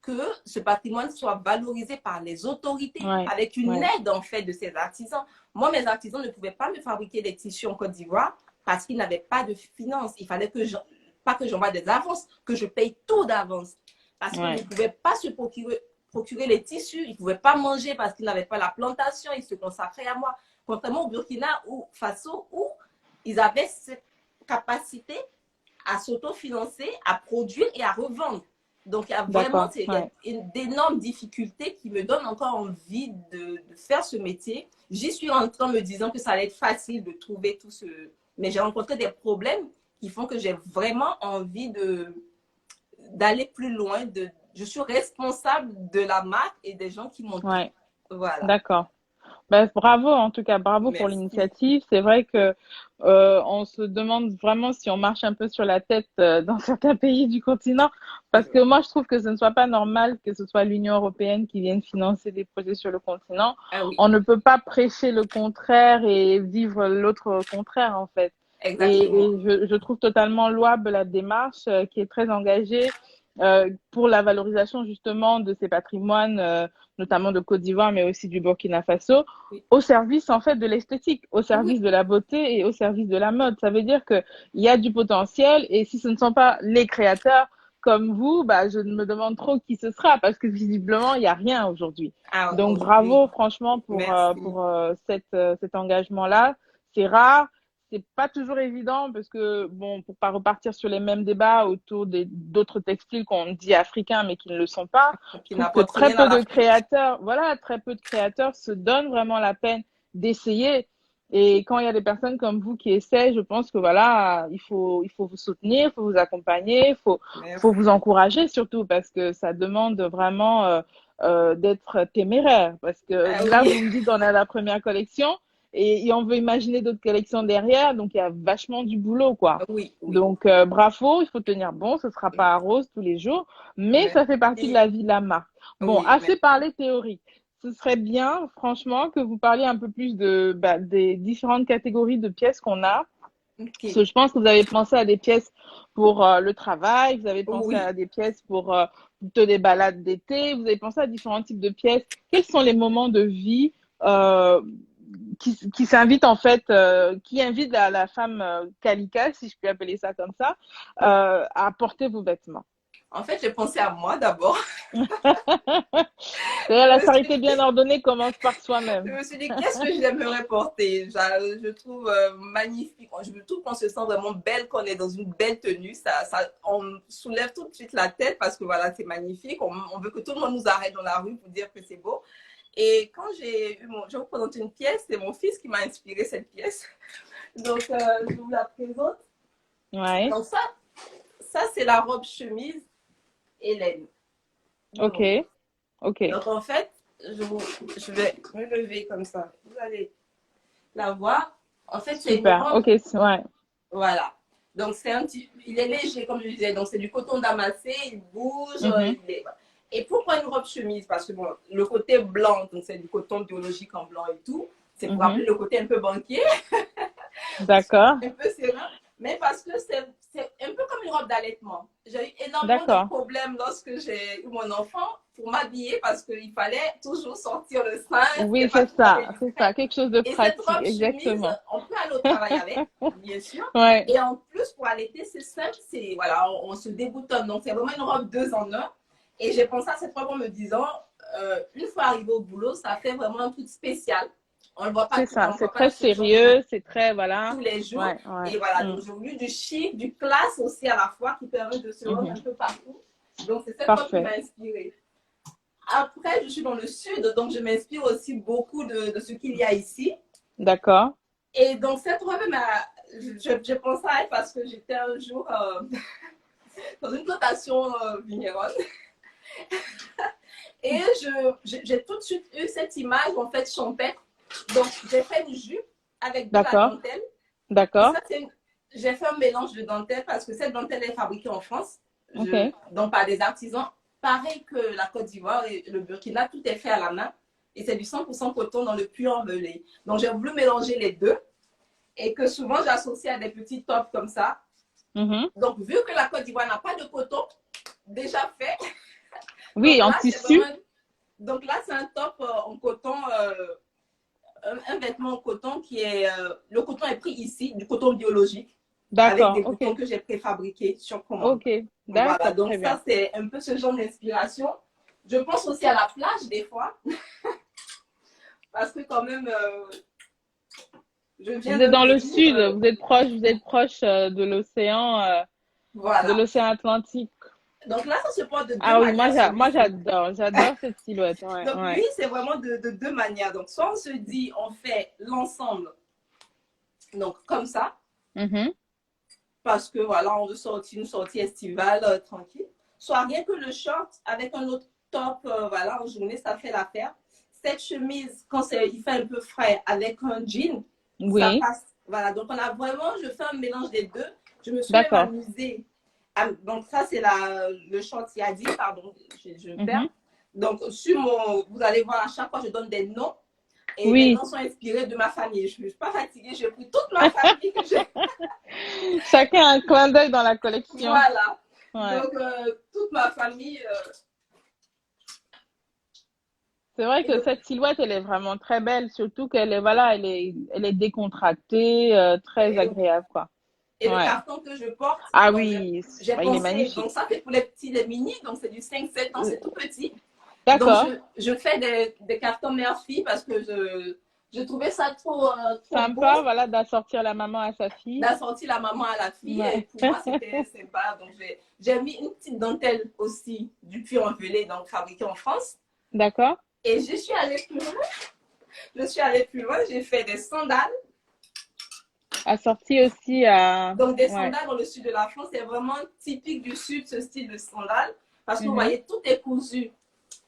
que ce patrimoine soit valorisé par les autorités avec une aide en fait de ces artisans. Moi, mes artisans ne pouvaient pas me fabriquer des tissus en Côte d'Ivoire parce qu'ils n'avaient pas de finances. Il fallait pas que j'envoie des avances, que je paye tout d'avance. Parce qu'ils ne pouvaient pas se procurer les tissus, ils ne pouvaient pas manger parce qu'ils n'avaient pas la plantation, ils se consacraient à moi. Contrairement au Burkina Faso, où ils avaient cette capacité à s'autofinancer, à produire et à revendre. Donc, il y a vraiment D'accord. Ouais. d'énormes difficultés qui me donnent encore envie de faire ce métier. J'y suis rentrée en me disant que ça allait être facile de trouver tout ce... Mais j'ai rencontré des problèmes qui font que j'ai vraiment envie d'aller plus loin. Je suis responsable de la marque et des gens qui m'entourent. Ouais. Voilà. D'accord. Ben, bravo, en tout cas, bravo pour Merci. l'initiative. C'est vrai que on se demande vraiment si on marche un peu sur la tête dans certains pays du continent, parce que moi, je trouve que ce ne soit pas normal que ce soit l'Union européenne qui vienne financer des projets sur le continent. Ah oui, On ne peut pas prêcher le contraire et vivre l'autre contraire, en fait. exactement. Je trouve totalement louable la démarche qui est très engagée pour la valorisation justement de ces patrimoines, notamment de Côte d'Ivoire, mais aussi du Burkina Faso Oui. au service en fait de l'esthétique, au Oui. service de la beauté et au service de la mode. Ça veut dire qu'il y a du potentiel et si ce ne sont pas les créateurs comme vous, bah, je me demande trop qui ce sera parce que visiblement, il n'y a rien aujourd'hui. Ah, Donc aujourd'hui, bravo franchement merci. pour cet engagement-là. C'est rare. C'est pas toujours évident parce que, bon, pour pas repartir sur les mêmes débats autour d'autres textiles qu'on dit africains mais qui ne le sont pas, je Qui trouve que n'apporte très rien à peu de l'Afrique. créateurs, voilà, très peu de créateurs se donnent vraiment la peine d'essayer. Et quand il y a des personnes comme vous qui essaient, je pense que voilà, il faut vous soutenir, il faut vous accompagner, faut vous Merci. encourager surtout parce que ça demande vraiment d'être téméraire. Parce que Ah là, oui, vous me dites, on a la première collection et on veut imaginer d'autres collections derrière, donc il y a vachement du boulot, quoi. oui, oui. Donc, bravo, il faut tenir bon, ce sera pas rose tous les jours, mais ça fait partie de Merci. la vie de la marque. Bon, Oui, assez parlé théorie. Ce serait bien, franchement, que vous parliez un peu plus des différentes catégories de pièces qu'on a. Parce ok. que je pense que vous avez pensé à des pièces pour le travail, vous avez pensé Oui. à des pièces pour plutôt des balades d'été, vous avez pensé à différents types de pièces. Quels sont les moments de vie euh, qui s'invitent en fait, qui invitent la femme Kalika, si je puis appeler ça comme ça, à porter vos vêtements? En fait, j'ai pensé à moi d'abord. D'ailleurs, Je la me suis charité bien dit, ordonnée commence par je soi-même. me suis dit, qu'est-ce que j'aimerais porter? Je trouve magnifique. Je trouve qu'on se sent vraiment belle, qu'on est dans une belle tenue. On soulève tout de suite la tête parce que voilà, c'est magnifique. On veut que tout le monde nous arrête dans la rue pour dire que c'est beau. Et quand je vous présente une pièce, c'est mon fils qui m'a inspiré cette pièce. Donc, je vous la présente. Ouais, Donc, ça c'est la robe chemise Hélène. ok, ok. Donc, en fait, je vais me lever comme ça. Vous allez la voir. En fait, c'est une Super, robe. ok, ouais. Voilà. Donc, il est léger, comme je disais. Donc, c'est du coton damassé, il bouge. Mhm, Et pourquoi une robe chemise? Parce que, bon, le côté blanc, donc c'est du coton biologique en blanc et tout. C'est pour mhm. rappeler le côté un peu banquier, D'accord, un peu serein. Mais parce que c'est un peu comme une robe d'allaitement. J'ai eu énormément de d'accord. problèmes lorsque j'ai eu mon enfant pour m'habiller parce qu'il fallait toujours sortir le sein. Oui, C'était pas tout à fait c'est ça, discret. quelque chose de Et cette pratique, robe chemise, exactement. on peut aller au travail avec, bien sûr. Ouais, Et en plus, pour allaiter, c'est simple, voilà, on se déboutonne. Donc, c'est vraiment une robe deux en un. Et j'ai pensé à cette robe en me disant, une fois arrivé au boulot, ça fait vraiment un truc spécial. On ne voit pas, c'est ça, on c'est voit pas très ce genre de vêtements sérieux, c'est très, voilà. tous les jours. Ouais, ouais. Et voilà, Mm, donc j'ai voulu du chic, du classe aussi à la fois qui permet de se rendre mhm. un peu partout. Donc, c'est cette robe qui Parfait. m'a inspirée. Après, je suis dans le sud, donc je m'inspire aussi beaucoup de ce qu'il y a ici. D'accord. Et donc, cette robe, je pense à elle parce que j'étais un jour dans une plantation vigneronne. Et j'ai tout de suite eu cette image, en fait, champêtre. Donc, j'ai fait une jupe avec de la D'accord. dentelle. Et D'accord. ça, j'ai fait un mélange de dentelle parce que cette dentelle est fabriquée en France, Ok. donc par des artisans. Pareil que la Côte d'Ivoire et le Burkina, tout est fait à la main. Et c'est du 100% coton dans le puits envelé. Donc, j'ai voulu mélanger les deux et que souvent, j'associe à des petits tops comme ça. Mhm. Donc, vu que la Côte d'Ivoire n'a pas de coton déjà fait, Oui, donc en là, tissu. donc là, c'est un top en coton, un vêtement en coton qui est. Le coton est pris ici, du coton biologique, avec D'accord. des Ok. boutons que j'ai préfabriqués sur commande. Ok. Voilà, D'accord. donc Très bien. ça, c'est un peu ce genre d'inspiration. Je pense aussi à la plage des fois, parce que quand même, je viens Vous êtes d'un dans le pays. sud, vous êtes proche de Voilà. l'océan Atlantique. Donc là, ça se porte de deux Ah oui, manières sur moi lui. j'adore cette silhouette. Ouais, Donc lui, ouais. c'est vraiment de deux manières. Donc soit on se dit, on fait l'ensemble, donc comme ça, Mhm. parce que voilà, on veut sortir une sortie estivale tranquille. Soit rien que le short avec un autre top, voilà, en journée, ça fait l'affaire. Cette chemise, quand il fait un peu frais, avec un jean, ça Oui, passe. Voilà, donc on a vraiment, je fais un mélange des deux. Je me suis même d'accord. amusée. Donc ça, c'est le short qui a dit, pardon, je perds. Mhm. Donc vous allez voir, à chaque fois, je donne des noms. Et les Oui, noms sont inspirés de ma famille. Je ne suis pas fatiguée, j'ai pris toute ma famille que j'ai. chacun a un clin d'œil dans la collection. Voilà. Ouais. Donc, toute ma famille. C'est vrai Et que le, cette silhouette, elle est vraiment très belle, surtout qu'elle est, voilà, elle est décontractée, très et, agréable, quoi. et le Ouais. carton que je porte, Ah donc oui, j'ai il est pensé, magnifique. donc ça c'est pour les petits, les mini, donc c'est du 5-7 ans, c'est tout petit. Donc, D'accord. je fais des cartons mère-fille parce que je trouvais ça trop beau Sympa, voilà, d'assortir la maman à sa fille. d'assortir la maman à la fille. Et Ouais. pour moi, c'était sympa. Donc, j'ai mis une petite dentelle aussi du cuir envelé, donc fabriqué en France. D'accord. Et je suis allée plus loin. Je suis allée plus loin. J'ai fait des sandales. Assorti aussi à... Donc, des Ouais. sandales dans le sud de la France, c'est vraiment typique du sud, ce style de sandales. Parce que vous Mhm. voyez, tout est cousu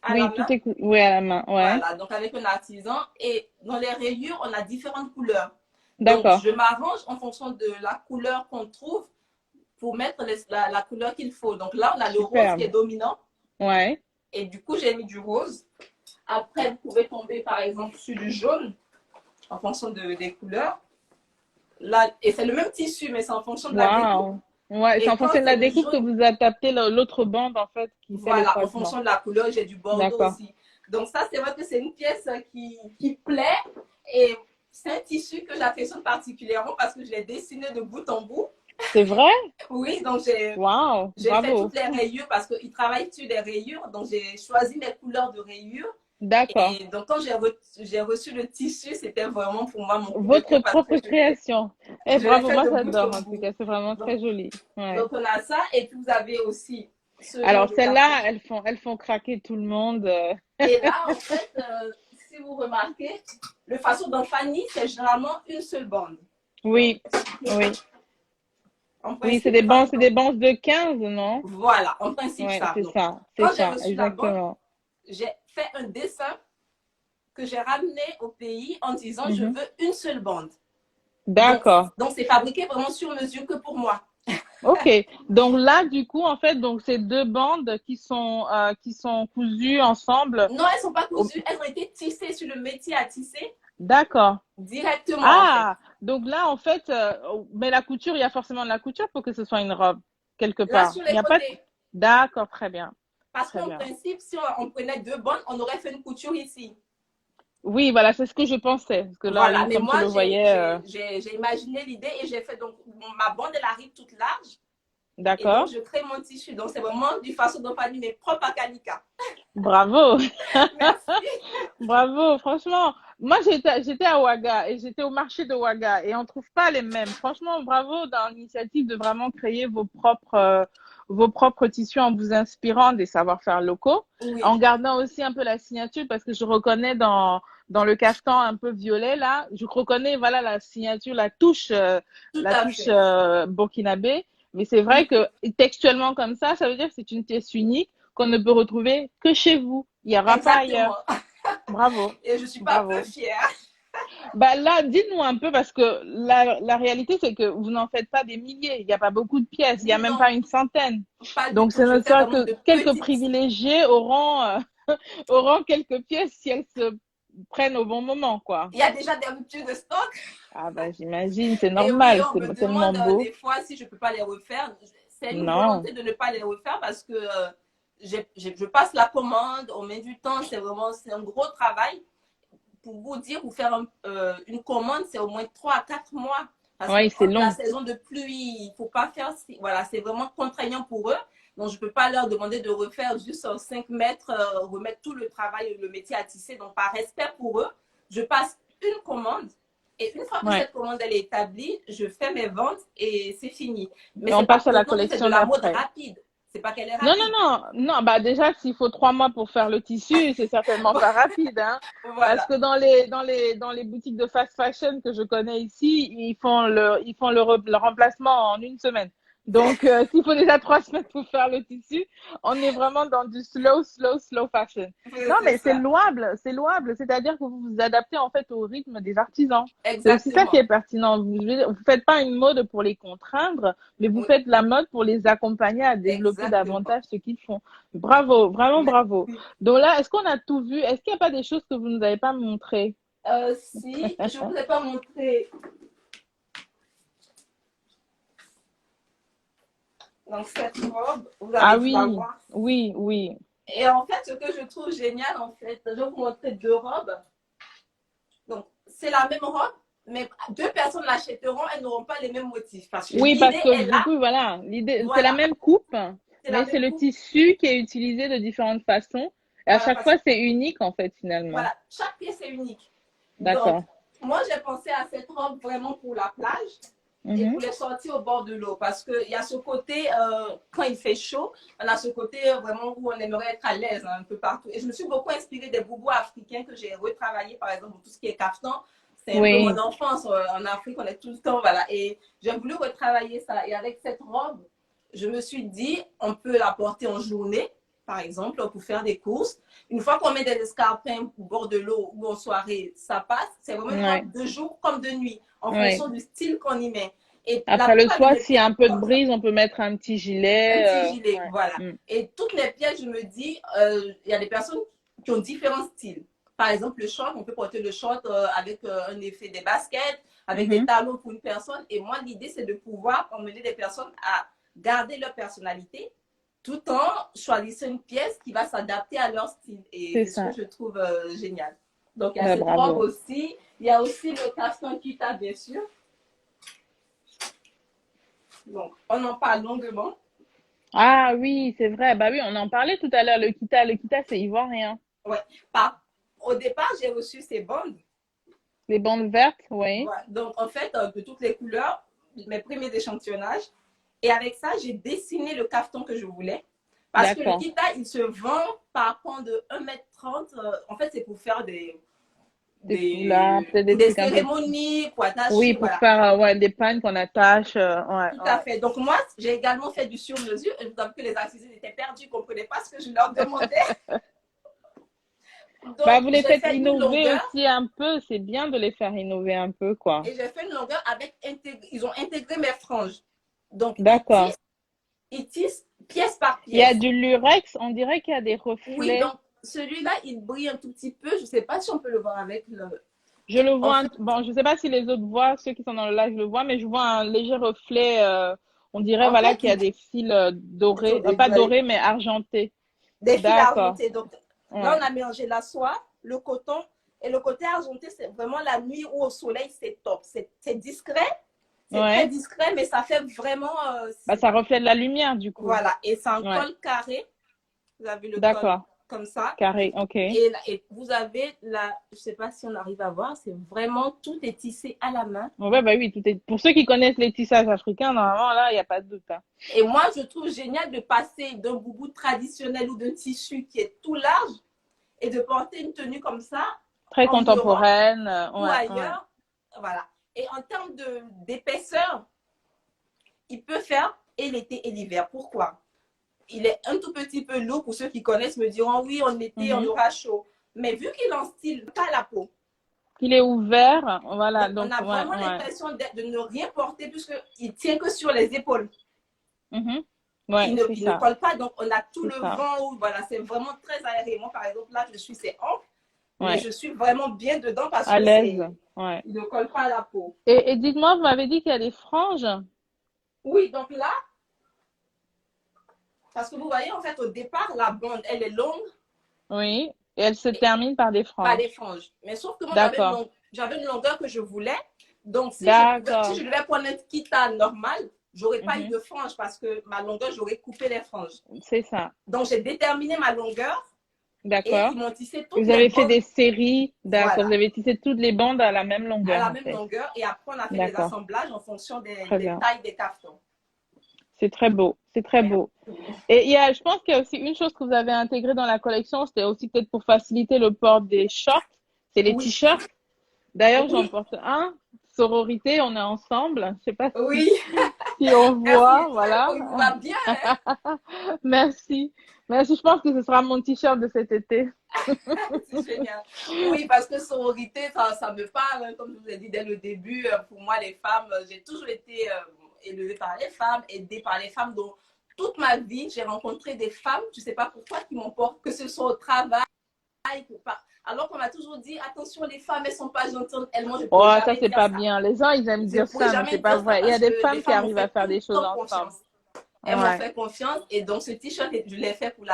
à la Oui, tout main. est... Oui, à la main, ouais. Voilà, donc avec un artisan. Et dans les rayures, on a différentes couleurs. Donc, D'accord. je m'arrange en fonction de la couleur qu'on trouve pour mettre la couleur qu'il faut. Donc là, on a le rose qui est Superbe. dominant. Ouais. Et du coup, j'ai mis du rose. Après, vous pouvez tomber, par exemple, sur du jaune en fonction des couleurs. Là, et c'est le même tissu, mais c'est en fonction de la découpe. Waouh. Ouais, c'est Et en quand fonction de c'est la le découpe que jaune, vous adaptez l'autre bande, en fait, qui fait le voilà, en croisement. fonction de la couleur, j'ai du bordeaux D'accord. aussi. Donc ça, c'est vrai que c'est une pièce qui plaît. Et c'est un tissu que j'affectionne particulièrement parce que je l'ai dessiné de bout en bout. C'est vrai? Oui, donc Waouh. j'ai fait Bravo. toutes les rayures parce qu'ils travaillent sur des rayures. Donc j'ai choisi les couleurs de rayures. D'accord. Et donc quand j'ai reçu le tissu, c'était vraiment pour moi mon coup de Votre cœur parce que propre création. Eh, je l'ai bravo. fait Moi, de bout j'adore, en en tout bout. cas. C'est vraiment Donc, très joli. Ouais. donc on a ça. Et puis vous avez aussi ce genre Alors, de carton. celles-là, elles font craquer tout le monde. Et là, en fait, si vous remarquez, le façon dans Fanny, c'est généralement une seule bande. Donc, Oui. Oui. en Oui, principe, le façon c'est dont... des bandes de 15, non? Voilà, en principe, Ouais, ça. Donc, c'est quand j'ai ça, reçu la bande, exactement. j'ai fait un dessin que j'ai ramené au pays en disant je Mhm. veux une seule bande. Donc, D'accord. donc c'est fabriqué vraiment sur mesure que pour moi. Ok. Donc là, du coup, en fait, donc c'est deux bandes qui sont cousues ensemble. Non, elles ne sont pas au- cousues, elles ont été tissées sur le métier à tisser D'accord. directement en fait. Ah, donc là, en fait, mais la couture, il y a forcément de la couture pour que ce soit une robe, quelque Là, part. sur Il les n'y a pas de... côtés. D'accord, très bien. Parce Très qu'en bien. principe, si on prenait deux bandes, on aurait fait une couture ici. Oui, voilà, c'est ce que je pensais. Parce que là, Voilà, oui, mais comme tu moi, le voyais, j'ai imaginé l'idée et j'ai fait donc ma bande, elle arrive toute large et donc d'accord. je crée mon tissu. Donc c'est vraiment du façon dont pas mes propres Akanika. Bravo. Merci. Bravo, franchement. Moi, j'étais à Ouaga et j'étais au marché de Ouaga et on trouve pas les mêmes. Franchement, bravo dans l'initiative de vraiment créer vos propres tissus en vous inspirant des savoir-faire locaux, en Oui, gardant aussi un peu la signature parce que je reconnais dans le caftan un peu violet là, je reconnais voilà la signature, tout à fait. burkinabé. Mais c'est vrai Oui, que textuellement comme ça veut dire que c'est une pièce unique qu'on ne peut retrouver que chez vous. Il n'y aura pas ailleurs. exactement. Bravo, Et je suis pas peu bravo. fière. Bah là, dites-nous un peu parce que la réalité, c'est que vous n'en faites pas des milliers. Il n'y a pas beaucoup de pièces. Il n'y a même Non, pas une centaine. pas du Donc, tout. ce Je ne fais sera vraiment que de quelques petites. privilégiés auront quelques pièces si elles se prennent au bon moment, quoi. Il y a déjà des ruptures de stock. Ah bah j'imagine, c'est Et oui, normal, on me c'est tellement demande beau. des fois si je peux pas les refaire. C'est une Non, volonté de ne pas les refaire parce que je passe la commande, on met du temps, c'est un gros travail. Pour vous dire, vous faire une commande, c'est au moins 3 à 4 mois. Parce que oui, c'est entre la long. saison de pluie, il ne faut pas faire. Voilà, c'est vraiment contraignant pour eux. Donc, je ne peux pas leur demander de refaire juste 5 mètres, remettre tout le travail, le métier à tisser. Donc, par respect pour eux, je passe une commande. Et une fois que Ouais. cette commande elle est établie, je fais mes ventes et c'est fini. Mais Et c'est on pas passe à pour la autant que c'est de collection la mode d'après. rapide. C'est pas qu'elle est Non, non, rapide. non, non, bah déjà, s'il faut 3 mois pour faire le tissu, c'est certainement pas rapide, hein. Parce Voilà. que dans les boutiques de fast fashion que je connais ici, ils font le remplacement en une semaine. Donc, s'il faut déjà 3 semaines pour faire le tissu, on est vraiment dans du slow fashion. Non, C'est mais c'est ça. louable, c'est louable. C'est-à-dire que vous vous adaptez en fait au rythme des artisans. C'est aussi ça qui Exactement. est pertinent. Vous faites pas une mode pour les contraindre, mais vous Oui, faites la mode pour les accompagner à développer exactement. davantage ce qu'ils font. Bravo, vraiment bravo. Merci. Donc là, est-ce qu'on a tout vu? Est-ce qu'il n'y a pas des choses que vous ne nous avez pas montrées? Si, je ne vous ai pas montré. Donc, cette robe, vous Ah avez dû la oui, voir. oui, oui. Et en fait, ce que je trouve génial, en fait, je vais vous montrer deux robes. Donc, c'est la même robe, mais deux personnes l'achèteront, elles n'auront pas les mêmes motifs. Parce que Oui, parce l'idée que est du là, coup, voilà, l'idée, c'est la voilà, même coupe, c'est la mais c'est même le coupe, tissu qui est utilisé de différentes façons. Et à voilà, chaque parce fois, que c'est unique, en fait, finalement. voilà, chaque pièce est unique. Donc, D'accord. moi, j'ai pensé à cette robe vraiment pour la plage et Mhm. pour les sorties au bord de l'eau. Parce qu'il y a ce côté, quand il fait chaud, on a ce côté vraiment où on aimerait être à l'aise un peu partout. Et je me suis beaucoup inspirée des boubous africains que j'ai retravaillé, par exemple, tout ce qui est kaftan. C'est un peu mon Oui, enfance. En Afrique, on est tout le temps, voilà. Et j'ai voulu retravailler ça. Et avec cette robe, je me suis dit, on peut la porter en journée, par exemple, pour faire des courses. Une fois qu'on met des escarpins au bord de l'eau ou en soirée, ça passe. C'est vraiment une ouais, robe de jour comme de nuit, en ouais. fonction du style qu'on y met. Et la Après le plupart de soir, mes s'il y a pièces un peu de comme ça. brise, on peut mettre un petit Un gilet. petit gilet, Ouais. voilà. Mm. Et toutes mes pièces, je me dis, il y a des personnes qui ont différents styles. Par exemple, le short, on peut porter le short avec un effet des baskets, avec des Mhm. talons pour une personne. Et moi, l'idée, c'est de pouvoir emmener des personnes à garder leur personnalité tout en choisissant une pièce qui va s'adapter à leur style. Et C'est c'est ce que ça. je trouve génial. Donc, il y a Bah, cette robe bravo. aussi. Il y a aussi le caston kita, bien sûr. Donc, on en parle longuement. Ah oui, c'est vrai. Bah oui, on en parlait tout à l'heure. Le kita, c'est ivoirien. Ouais. Par, au départ, j'ai reçu ces bandes. Les bandes vertes, oui. Voilà. Donc, en fait, de toutes les couleurs, mes premiers échantillonnages. Et avec ça, j'ai dessiné le cafeton que je voulais. Parce que le D'accord. kita, il se vend par pan de 1,30 m. En fait, c'est pour faire Des foulards, peut-être pour des des trucs un peu. cérémonies, pour Oui, attacher, pour voilà. faire ouais, des pannes qu'on attache. Ouais, Tout à ouais. fait. Donc, moi, j'ai également fait du sur-mesure. Et je vous avoue que les artisans étaient perdus, ils ne comprenaient pas ce que je leur demandais. Bah, Donc, vous les j'ai faites fait une innover longueur. aussi un peu. C'est bien de les faire innover un peu, quoi. Et j'ai fait une longueur avec. Ils ont intégré mes franges. Donc, D'accord. ils tissent pièce par Il y a pièce. du lurex, on dirait qu'il y a des Oui, reflets. donc celui-là, il brille un tout petit peu. Je ne sais pas si on peut le voir avec le. Je le En vois, fait, bon, je sais pas si les autres voient, ceux qui sont dans le live le voient, mais je vois un léger reflet. On dirait, en voilà, fait qu'il y a des fils dorés, attendez, pas dorés, mais argentés. des fils D'accord. argentés. Donc là, Ouais. on a mélangé la soie, le coton et le côté argenté. C'est vraiment la nuit ou au soleil, c'est top. C'est discret, c'est très Ouais. discret, mais ça fait vraiment. Bah, ça reflète la lumière, du coup. Voilà. Et c'est un Ouais. col carré. Vous avez le col D'accord. comme ça. Carré. OK. Et vous avez la, je ne sais pas si on arrive à voir, c'est vraiment tout est tissé à la main. Ouais, bah oui, tout est. Pour ceux qui connaissent les tissages africains, normalement, là, il n'y a pas de doute, hein. Et moi, je trouve génial de passer d'un boubou traditionnel ou d'un tissu qui est tout large et de porter une tenue comme ça Très en Europe contemporaine. ou Ouais, ouais. ailleurs. Voilà. Et en termes d'épaisseur, il peut faire et l'été et l'hiver. Pourquoi? Il est un tout petit peu lourd. Pour ceux qui connaissent me diront oui, en été, on Mhm. aura chaud. Mais vu qu'il en style pas la peau, Il est ouvert. Voilà, donc on donc, a ouais, vraiment ouais. l'impression de ne rien porter puisqu'il tient que sur les épaules. Mhm. Ouais, c'est Il ne ça. colle pas, donc on a tout C'est le ça. vent. Voilà, c'est vraiment très aéré. Moi, par exemple, là, je suis c'est ample, mais Ouais. je suis vraiment bien dedans parce À que l'aise. Ouais. il ne colle pas à la peau. Et dites-moi, vous m'avez dit qu'il y a des franges? Oui, donc là, parce que vous voyez, en fait, au départ, la bande, elle est longue Oui. Et elle se et termine par des pas des franges. franges. Mais sauf que moi, D'accord. j'avais une longueur que je voulais. Donc, si D'accord. je devais prendre un kita normal, j'aurais pas eu Mhm. de franges parce que ma longueur, j'aurais coupé les franges. C'est ça. Donc, j'ai déterminé ma longueur et D'accord. ils m'ont tissé toutes Vous les avez fait bandes, des séries. D'accord. Vous voilà, avez tissé toutes les bandes à la même à longueur, la en même fait. longueur. Et après, on a fait des D'accord. assemblages en fonction Très des bien. tailles des cartons. C'est très beau. C'est très beau. Et je pense qu'il y a aussi une chose que vous avez intégrée dans la collection, c'était aussi peut-être pour faciliter le port des shorts, c'est les Oui, t-shirts. D'ailleurs, j'en oui, porte un. Sororité, on est ensemble. Je sais pas oui. si on Merci, voit, voilà. il vous va bien, hein? Merci. Merci. Je pense que ce sera mon t-shirt de cet été. C'est génial. Oui, parce que sororité, ça me parle, hein, comme je vous ai dit dès le début. Pour moi, les femmes, j'ai toujours été élevée par les femmes, aidée par les femmes. Donc, toute ma vie, j'ai rencontré des femmes, je ne sais pas pourquoi, qui m'emportent, que ce soit au travail, alors qu'on m'a toujours dit, attention, les femmes, elles ne sont pas gentilles. Elles, moi, je ne pourrais Oh, ça, jamais c'est dire pas ça. bien. Les gens, ils aiment Je ne dire pourrais ça, mais c'est jamais pas dire ça vrai. Il y a parce des que les femmes qui femmes m'ont arrivent à fait faire tout des le choses temps ensemble. confiance. Elles m'ont Ouais, fait confiance et donc ce t-shirt, je l'ai fait pour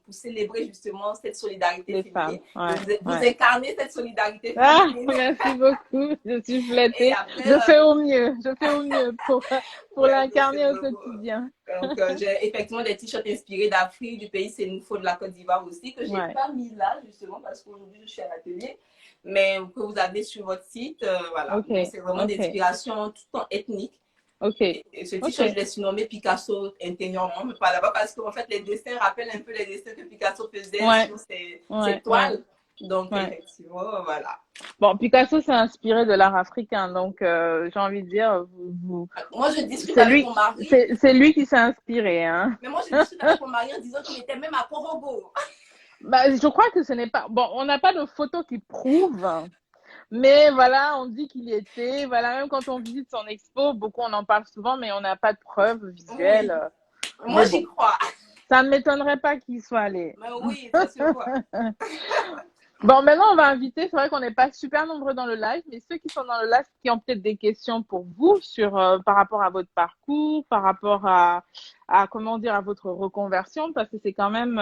célébrer justement cette solidarité les féminine. femmes. Et Ouais, vous ouais. incarnez cette solidarité Ah, féminine. merci beaucoup. Je suis Et flattée. après, Je fais au mieux. Je fais au mieux pour ouais, donc c'est l'incarner au vraiment. quotidien. Donc, j'ai effectivement des t-shirts inspirés d'Afrique, du pays Sénégal, de la Côte d'Ivoire aussi, que je n'ai Ouais. pas mis là justement parce qu'aujourd'hui je suis à l'atelier, mais que vous avez sur votre site. Voilà. Donc, Ok, c'est vraiment ok, d'inspiration tout en ethnique. ok, Et ce t-shirt, je ok. l'ai surnommé Picasso intérieurement, mais pas là-bas parce qu'en fait, les dessins rappellent un peu les dessins que Picasso faisait Ouais, sur ses ouais, ouais, toiles. Donc, ouais. effectivement, voilà. Bon, Picasso s'est inspiré de l'art africain, donc j'ai envie de dire, Moi, je discute c'est avec lui, mon mari, c'est lui qui s'est inspiré, hein. mais moi, je discute avec mon mari en disant qu'il était même à Corobo. Bah, je crois que ce n'est pas. Bon, on n'a pas de photos qui prouvent, mais voilà, on dit qu'il y était. Voilà, même quand on visite son expo, beaucoup on en parle souvent, mais on n'a pas de preuves visuelles. Oui, moi, Mais j'y bon, crois. ça ne m'étonnerait pas qu'il soit allé. Mais oui, ça se voit. Bon, maintenant, on va inviter, c'est vrai qu'on n'est pas super nombreux dans le live, mais ceux qui sont dans le live, qui ont peut-être des questions pour vous sur, par rapport à votre parcours, par rapport comment dire, à votre reconversion, parce que c'est quand même,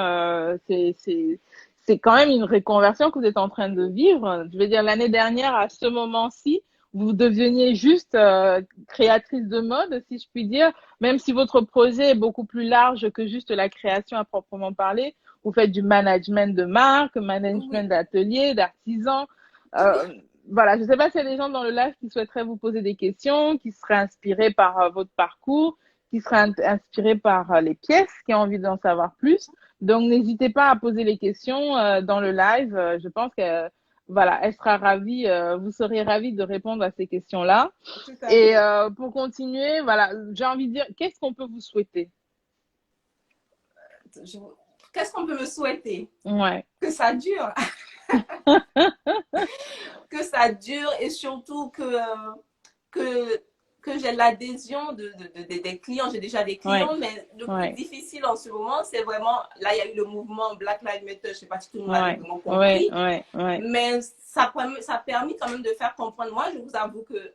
c'est quand même une reconversion que vous êtes en train de vivre. Je veux dire, l'année dernière, à ce moment-ci, vous deveniez juste créatrice de mode, si je puis dire, même si votre projet est beaucoup plus large que juste la création à proprement parler. Vous faites du management de marque, management Oui, d'atelier, d'artisans. oui. Voilà, je ne sais pas s'il y a des gens dans le live qui souhaiteraient vous poser des questions, qui seraient inspirés par votre parcours, qui seraient inspirés par les pièces, qui ont envie d'en savoir plus. Donc, n'hésitez pas à poser les questions dans le live. Je pense que voilà, elle sera ravie, vous serez ravis de répondre à ces questions-là. Tout à Et fait. pour continuer, voilà, j'ai envie de dire, qu'est-ce qu'on peut vous souhaiter? Je... Qu'est-ce qu'on peut me souhaiter? Ouais. Que ça dure. Que ça dure et surtout que, que j'ai l'adhésion des clients. J'ai déjà des Ouais, clients, mais le plus ouais, difficile en ce moment, c'est vraiment, là, il y a eu le mouvement Black Lives Matter, je ne sais pas si tout le monde avait ouais, vraiment ouais, compris, ouais, ouais, mais ça a permis quand même de faire comprendre. Moi, je vous avoue que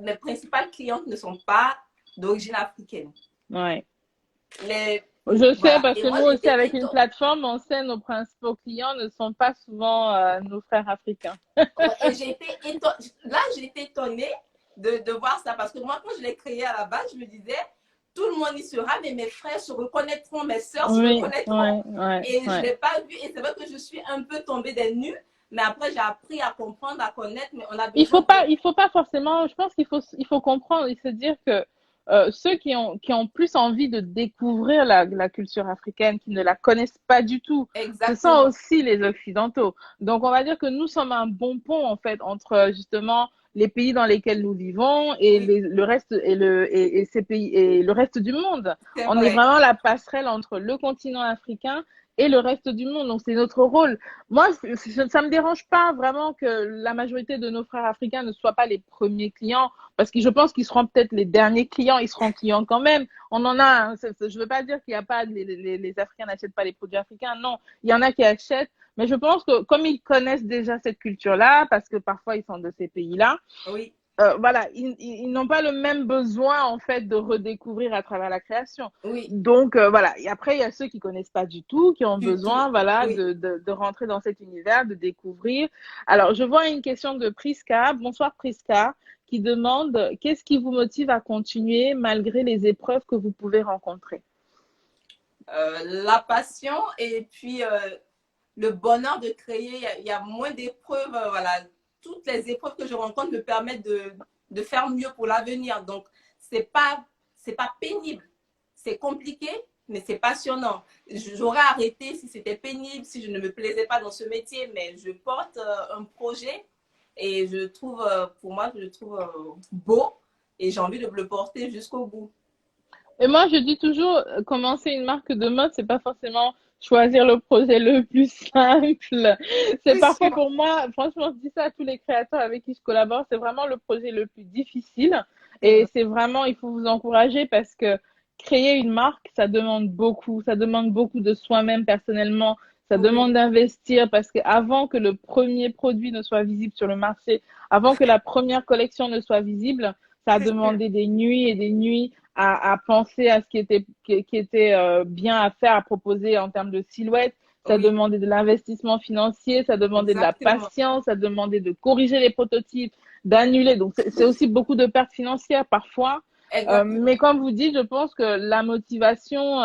mes principales clientes ne sont pas d'origine africaine. ouais. Les, Je sais voilà. parce Et que moi, nous aussi, j'étais avec une étonnée. plateforme, on sait nos principaux clients ne sont pas souvent nos frères africains. Ouais, et j'ai été étonnée. Là, j'ai été étonnée de voir ça parce que moi, quand je l'ai créé à la base, je me disais, tout le monde y sera, mais mes frères se reconnaîtront, mes sœurs se Oui, reconnaîtront. ouais, ouais, Et je ne ouais. l'ai pas vu. Et c'est vrai que je suis un peu tombée des nues, mais après, j'ai appris à comprendre, à connaître. Mais on a besoin de. Il faut pas forcément, je pense il faut comprendre et se dire que ceux qui ont plus envie de découvrir la culture africaine, qui ne la connaissent pas du tout, ce sont Exactement. aussi les Occidentaux. Donc, on va dire que nous sommes un bon pont, en fait, entre justement les pays dans lesquels nous vivons et Oui, le reste et ces pays et le reste du monde. c'est On est vrai. vraiment la passerelle entre le continent africain et le reste du monde. Donc, c'est notre rôle. Moi, ça me dérange pas vraiment que la majorité de nos frères africains ne soient pas les premiers clients, parce que je pense qu'ils seront peut-être les derniers clients, ils seront clients quand même. On en a, hein, je veux pas dire qu'il y a pas, les Africains n'achètent pas les produits africains, non, il y en a qui achètent, mais je pense que comme ils connaissent déjà cette culture-là, parce que parfois ils sont de ces pays-là, Oui, voilà, ils n'ont pas le même besoin en fait de redécouvrir à travers la création. oui, Donc voilà. Et après, il y a ceux qui connaissent pas du tout, qui ont du tout. besoin, voilà, Oui. de rentrer dans cet univers, de découvrir. Alors, je vois une question de Priska. Bonsoir Priska, qui demande qu'est-ce qui vous motive à continuer malgré les épreuves que vous pouvez rencontrer. La passion et puis le bonheur de créer. Il y a moins d'épreuves. Voilà. Toutes les épreuves que je rencontre me permettent de faire mieux pour l'avenir. Donc, c'est pas pénible. c'est compliqué, mais c'est passionnant. J'aurais arrêté si c'était pénible, si je ne me plaisais pas dans ce métier, mais je porte un projet et je trouve, pour moi, je le trouve beau et j'ai envie de le porter jusqu'au bout. Et moi, je dis toujours, commencer une marque de mode, c'est pas forcément choisir le projet le plus simple. C'est C'est parfois sûr. pour moi, franchement, je dis ça à tous les créateurs avec qui je collabore, c'est vraiment le projet le plus difficile. C'est Et vrai. c'est vraiment, il faut vous encourager parce que créer une marque, ça demande beaucoup. Ça demande beaucoup de soi-même personnellement. Ça Oui, demande d'investir parce que avant que le premier produit ne soit visible sur le marché, avant que la première collection ne soit visible, ça a c'est sûr. demandé des nuits et des nuits à penser à ce qui était bien à faire, à proposer en termes de silhouette. Ça Oui, demandait de l'investissement financier, ça demandait de la exactement. patience, ça demandait de corriger les prototypes, d'annuler. Donc, c'est aussi beaucoup de pertes financières parfois. Exactement. Mais comme vous dites, je pense que la motivation,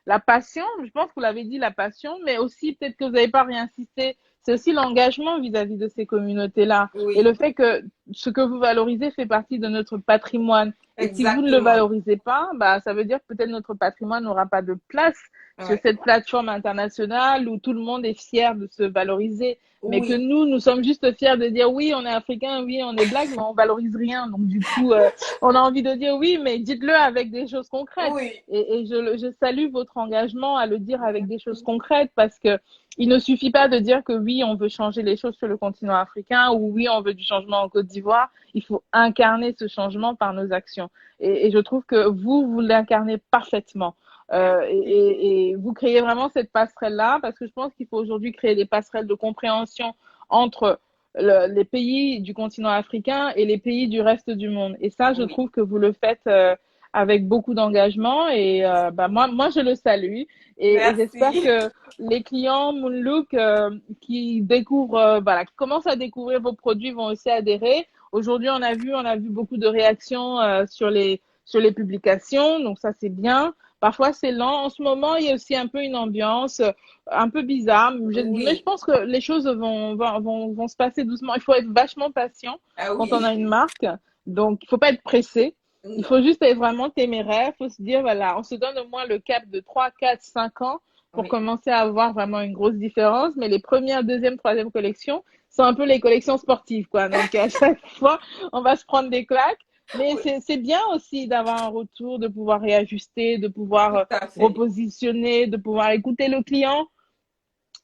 la passion, je pense que vous l'avez dit, la passion, mais aussi peut-être que vous n'avez pas réinsisté, c'est aussi l'engagement vis-à-vis de ces communautés-là. Et Oui, le fait que ce que vous valorisez fait partie de notre patrimoine. Et si vous ne le exactement. valorisez pas, bah, ça veut dire que peut-être notre patrimoine n'aura pas de place sur Ouais. cette plateforme internationale où tout le monde est fier de se valoriser. Mais que Oui, nous sommes juste fiers de dire oui, on est africain, oui, on est black, mais on valorise rien. Donc, du coup, on a envie de dire oui, mais dites-le avec des choses concrètes. oui. Et je salue votre engagement à le dire avec des choses Merci. concrètes parce que il ne suffit pas de dire que oui, on veut changer les choses sur le continent africain ou oui, on veut du changement en Côte d'Ivoire. Il faut incarner ce changement par nos actions. Et je trouve que vous l'incarnez parfaitement. Merci. Et vous créez vraiment cette passerelle-là parce que je pense qu'il faut aujourd'hui créer des passerelles de compréhension entre les pays du continent africain et les pays du reste du monde. Et ça, je Oui, trouve que vous le faites avec beaucoup d'engagement et bah, moi, je le salue. Et j'espère merci. que les clients Moonlook qui découvrent, voilà, qui commencent à découvrir vos produits vont aussi adhérer. Aujourd'hui, on a vu beaucoup de réactions sur les publications, donc ça c'est bien. Parfois c'est lent. En ce moment, il y a aussi un peu une ambiance un peu bizarre, mais je Oui, pense que les choses vont se passer doucement. Il faut être vachement patient ah quand on oui. a une marque, donc il faut pas être pressé. Il Non, faut juste être vraiment téméraire. Il faut se dire, voilà, on se donne au moins le cap de 3, 4, 5 ans pour oui, commencer à avoir vraiment une grosse différence. Mais les premières, deuxième, troisième collections sont un peu les collections sportives, quoi. Donc, à chaque fois, on va se prendre des claques. Mais oui, c'est bien aussi d'avoir un retour, de pouvoir réajuster, de pouvoir tout à fait. repositionner, de pouvoir écouter le client.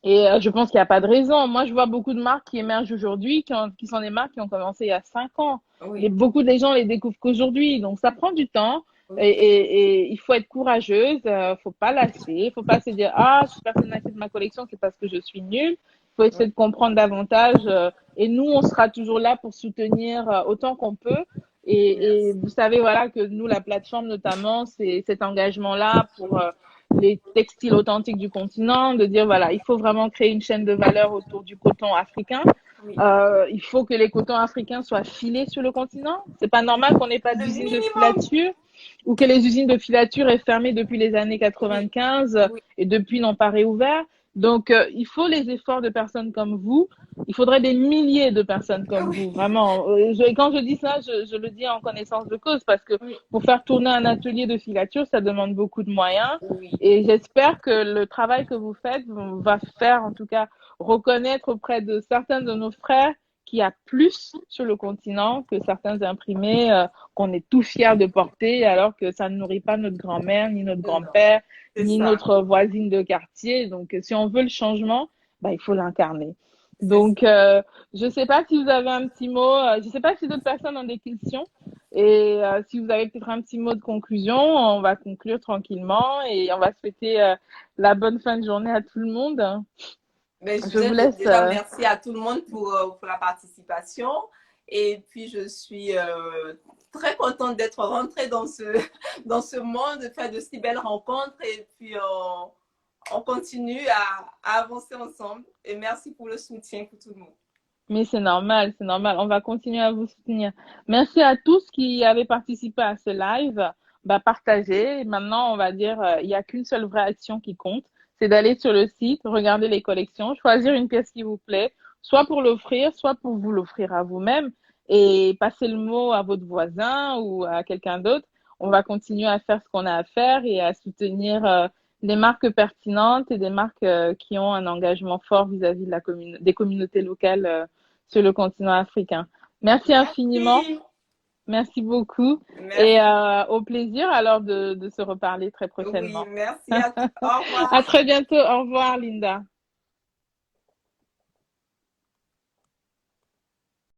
Et je pense qu'il n'y a pas de raison. Moi, je vois beaucoup de marques qui émergent aujourd'hui, qui sont des marques qui ont commencé il y a 5 ans. Oui, Beaucoup de gens les découvrent qu'aujourd'hui. Donc, ça prend du temps. oui, Et il faut être courageuse. Faut pas lâcher. Faut pas se dire, ah, si personne n'achète ma collection, c'est parce que je suis nulle. Faut oui, essayer de comprendre davantage. Et nous, on sera toujours là pour soutenir autant qu'on peut. Et merci. vous savez, voilà, que nous, la plateforme notamment, c'est cet engagement-là pour les textiles authentiques du continent, de dire voilà, il faut vraiment créer une chaîne de valeur autour du coton africain. Oui. Il faut que les cotons africains soient filés sur le continent. C'est pas normal qu'on n'ait pas Le d'usine de minimum. filature ou que les usines de filature aient fermé depuis les années Oui, 95 oui, et depuis n'ont pas réouvert. Donc, il faut les efforts de personnes comme vous. Il faudrait des milliers de personnes comme vous, oui, vraiment. Quand je dis ça, je le dis en connaissance de cause parce que oui, pour faire tourner un atelier de filature, ça demande beaucoup de moyens. oui. Et j'espère que le travail que vous faites va faire, en tout cas, reconnaître auprès de certains de nos frères qu'il y a plus sur le continent que certains imprimés qu'on est tout fiers de porter, alors que ça ne nourrit pas notre grand-mère, ni notre Non, grand-père, c'est ni ça. notre voisine de quartier. Donc, si on veut le changement, bah, il faut l'incarner. C'est ça. Donc, je ne sais pas si vous avez un petit mot, je ne sais pas si d'autres personnes ont des questions. Et si vous avez peut-être un petit mot de conclusion, on va conclure tranquillement et on va souhaiter la bonne fin de journée à tout le monde. Mais je Je vous disais laisse. déjà merci à tout le monde pour la participation. Et puis, je suis très contente d'être rentrée dans dans ce monde, de faire de si belles rencontres. Et puis, on continue à avancer ensemble. Et merci pour le soutien pour tout le monde. Mais c'est normal, c'est normal. On va continuer à vous soutenir. Merci à tous qui avaient participé à ce live. Bah, partagez. Maintenant, on va dire, il n'y a qu'une seule vraie action qui compte. C'est d'aller sur le site, regarder les collections, choisir une pièce qui vous plaît, soit pour l'offrir, soit pour vous l'offrir à vous-même et passer le mot à votre voisin ou à quelqu'un d'autre. on va continuer à faire ce qu'on a à faire et à soutenir des marques pertinentes et des marques qui ont un engagement fort vis-à-vis de des communautés locales sur le continent africain. Merci infiniment. Merci. Merci beaucoup et Merci. au plaisir alors de se reparler très Oui, prochainement. merci à tous. Au À revoir. très bientôt. Au revoir, Linda.